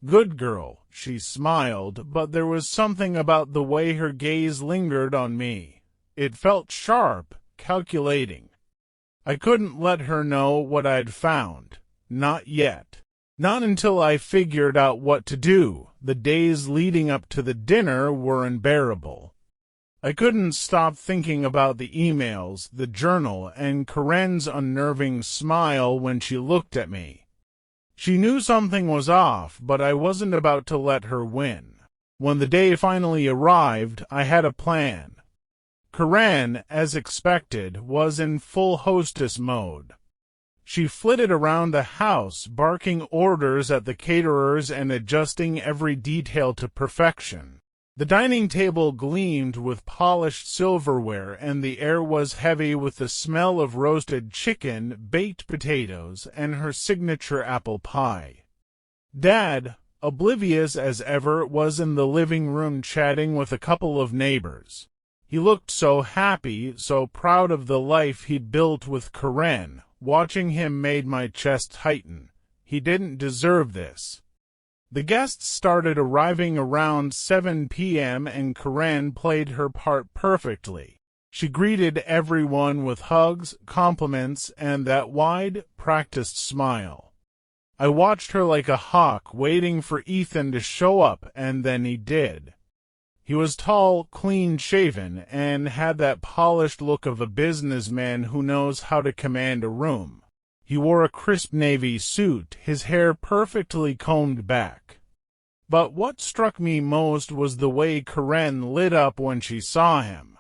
"Good girl," she smiled, but there was something about the way her gaze lingered on me. It felt sharp, calculating. I couldn't let her know what I'd found. Not yet. Not until I figured out what to do. The days leading up to the dinner were unbearable. I couldn't stop thinking about the emails, the journal, and Karen's unnerving smile when she looked at me. She knew something was off, but I wasn't about to let her win. When the day finally arrived, I had a plan. Karen, as expected, was in full hostess mode. She flitted around the house, barking orders at the caterers and adjusting every detail to perfection. The dining table gleamed with polished silverware, and the air was heavy with the smell of roasted chicken, baked potatoes, and her signature apple pie. Dad, oblivious as ever, was in the living room chatting with a couple of neighbors. He looked so happy, so proud of the life he'd built with Karen. Watching him made my chest tighten. He didn't deserve this. The guests started arriving around 7 p.m. and Karen played her part perfectly. She greeted everyone with hugs, compliments, and that wide, practiced smile. I watched her like a hawk, waiting for Ethan to show up, and then he did. He was tall, clean-shaven, and had that polished look of a businessman who knows how to command a room. He wore a crisp navy suit, his hair perfectly combed back. But what struck me most was the way Karen lit up when she saw him.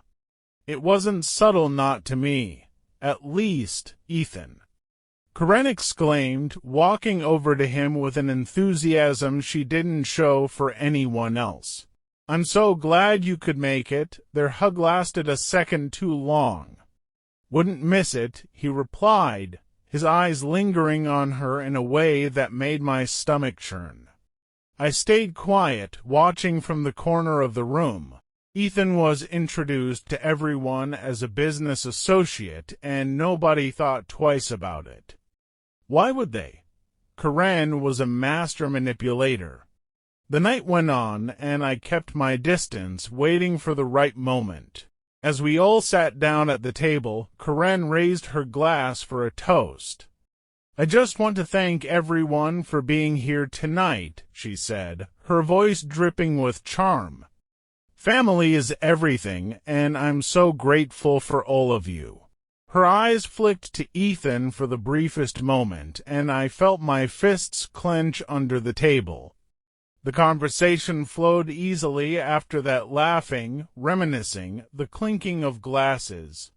It wasn't subtle, not to me. At least, Ethan. Karen exclaimed, walking over to him with an enthusiasm she didn't show for anyone else. "I'm so glad you could make it." Their hug lasted a second too long. "Wouldn't miss it," he replied, his eyes lingering on her in a way that made my stomach churn. I stayed quiet, watching from the corner of the room. Ethan was introduced to everyone as a business associate, and nobody thought twice about it. Why would they? Karen was a master manipulator. The night went on, and I kept my distance, waiting for the right moment. As we all sat down at the table, Karen raised her glass for a toast. "I just want to thank everyone for being here tonight," she said, her voice dripping with charm. "Family is everything, and I'm so grateful for all of you." Her eyes flicked to Ethan for the briefest moment, and I felt my fists clench under the table. The conversation flowed easily after that, laughing, reminiscing, the clinking of glasses.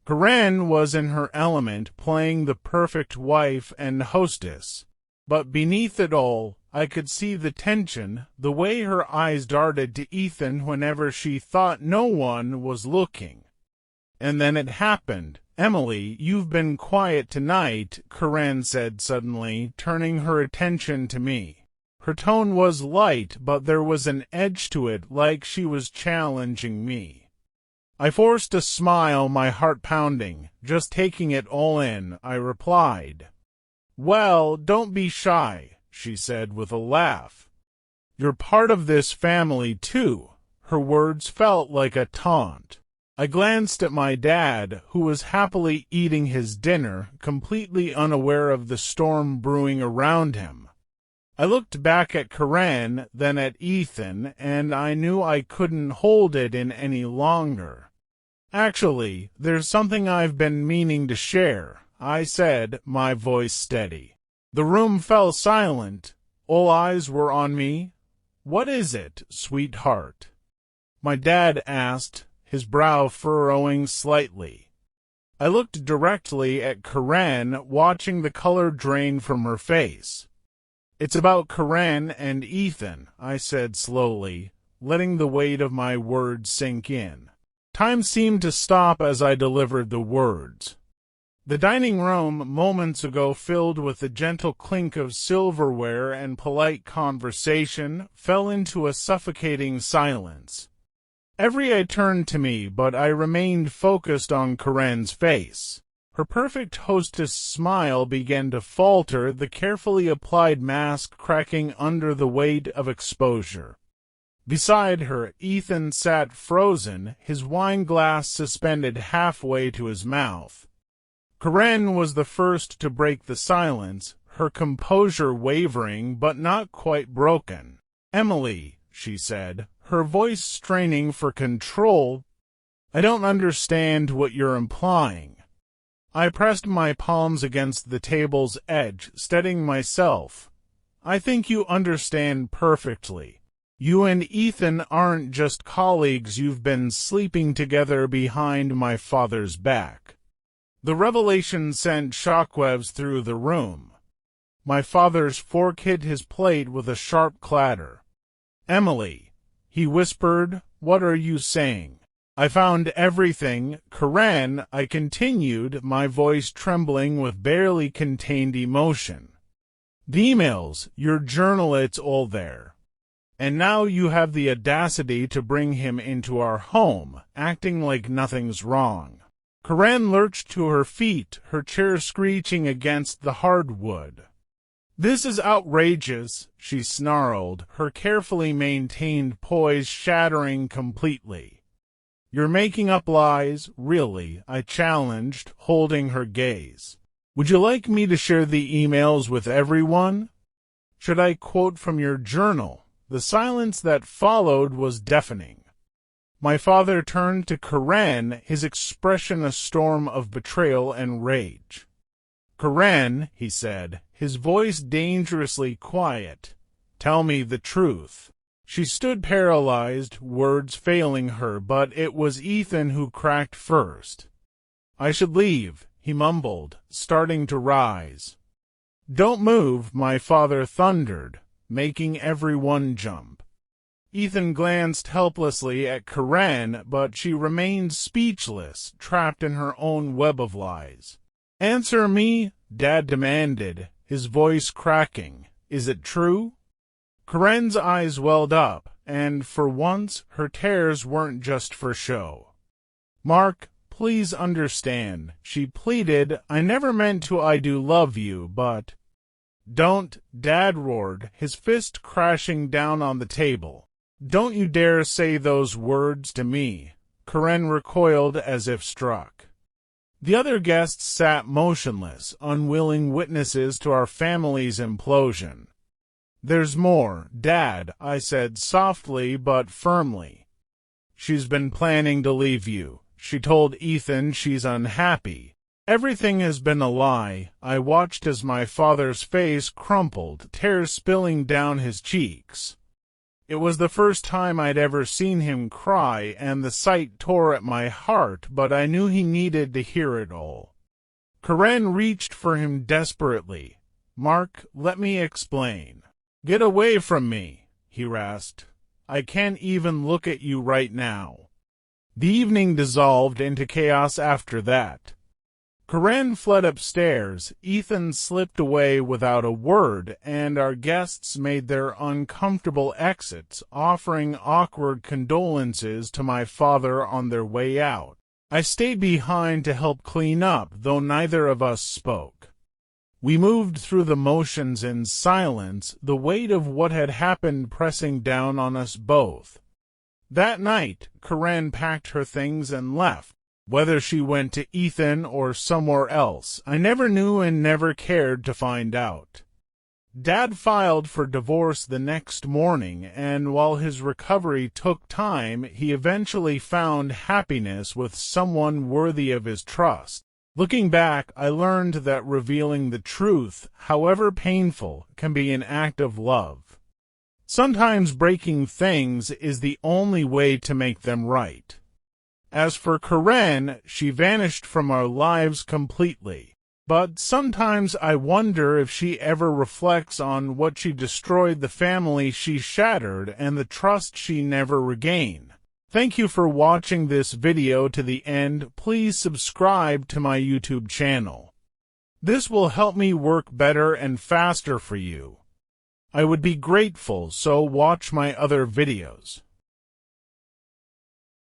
Karen was in her element, playing the perfect wife and hostess. But beneath it all, I could see the tension, the way her eyes darted to Ethan whenever she thought no one was looking. And then it happened. "Emily, you've been quiet tonight," Karen said suddenly, turning her attention to me. Her tone was light, but there was an edge to it, like she was challenging me. I forced a smile, my heart pounding. "Just taking it all in," I replied. "Well, don't be shy," she said with a laugh. "You're part of this family, too." Her words felt like a taunt. I glanced at my dad, who was happily eating his dinner, completely unaware of the storm brewing around him. I looked back at Karen, then at Ethan, and I knew I couldn't hold it in any longer. "Actually, there's something I've been meaning to share," I said, my voice steady. The room fell silent. All eyes were on me. "What is it, sweetheart?" my dad asked, his brow furrowing slightly. I looked directly at Karen, watching the color drain from her face. "It's about Karen and Ethan," I said slowly, letting the weight of my words sink in. Time seemed to stop as I delivered the words. The dining room, moments ago filled with the gentle clink of silverware and polite conversation, fell into a suffocating silence. Every eye turned to me, but I remained focused on Karen's face. Her perfect hostess smile began to falter, the carefully applied mask cracking under the weight of exposure. Beside her, Ethan sat frozen, his wine glass suspended halfway to his mouth. Karen was the first to break the silence, her composure wavering but not quite broken. "Emily," she said, her voice straining for control, "I don't understand what you're implying." I pressed my palms against the table's edge, steadying myself. "I think you understand perfectly. You and Ethan aren't just colleagues, you've been sleeping together behind my father's back." The revelation sent shockwaves through the room. My father's fork hit his plate with a sharp clatter. "Emily," he whispered, "what are you saying?" "I found everything, Karen," I continued, my voice trembling with barely contained emotion. "The emails, your journal, it's all there. And now you have the audacity to bring him into our home, acting like nothing's wrong." Karen lurched to her feet, her chair screeching against the hardwood. "This is outrageous," she snarled, her carefully maintained poise shattering completely. "You're making up lies, really," I challenged, holding her gaze. Would you like me to share the emails with everyone? Should I quote from your journal? The silence that followed was deafening. My father turned to Crifan, his expression a storm of betrayal and rage. "Crifan," he said, his voice dangerously quiet, "tell me the truth." She stood paralyzed, words failing her, but it was Ethan who cracked first. "I should leave," he mumbled, starting to rise. "Don't move," my father thundered, making everyone jump. Ethan glanced helplessly at Crifan, but she remained speechless, trapped in her own web of lies. "Answer me," Dad demanded, his voice cracking. "Is it true?" Crifan's eyes welled up, and for once her tears weren't just for show. "Mark, please understand," she pleaded. "I never meant to. I do love you, but—" "Don't," Dad roared, his fist crashing down on the table. "Don't you dare say those words to me." Crifan recoiled as if struck. The other guests sat motionless, unwilling witnesses to our family's implosion. "There's more, Dad," I said softly but firmly. "She's been planning to leave you. She told Ethan she's unhappy. Everything has been a lie." I watched as my father's face crumpled, tears spilling down his cheeks. It was the first time I'd ever seen him cry, and the sight tore at my heart, but I knew he needed to hear it all. Crifan reached for him desperately. "Mark, let me explain." "Get away from me," he rasped. "I can't even look at you right now." The evening dissolved into chaos after that. Crifan fled upstairs, Ethan slipped away without a word, and our guests made their uncomfortable exits, offering awkward condolences to my father on their way out. I stayed behind to help clean up, though neither of us spoke. We moved through the motions in silence, the weight of what had happened pressing down on us both. That night, Crifan packed her things and left. Whether she went to Ethan or somewhere else, I never knew and never cared to find out. Dad filed for divorce the next morning, and while his recovery took time, he eventually found happiness with someone worthy of his trust. Looking back, I learned that revealing the truth, however painful, can be an act of love. Sometimes breaking things is the only way to make them right. As for Crifan, she vanished from our lives completely. But sometimes I wonder if she ever reflects on what she destroyed, the family she shattered, and the trust she never regained. Thank you for watching this video to the end. Please subscribe to my YouTube channel. This will help me work better and faster for you. I would be grateful, so watch my other videos.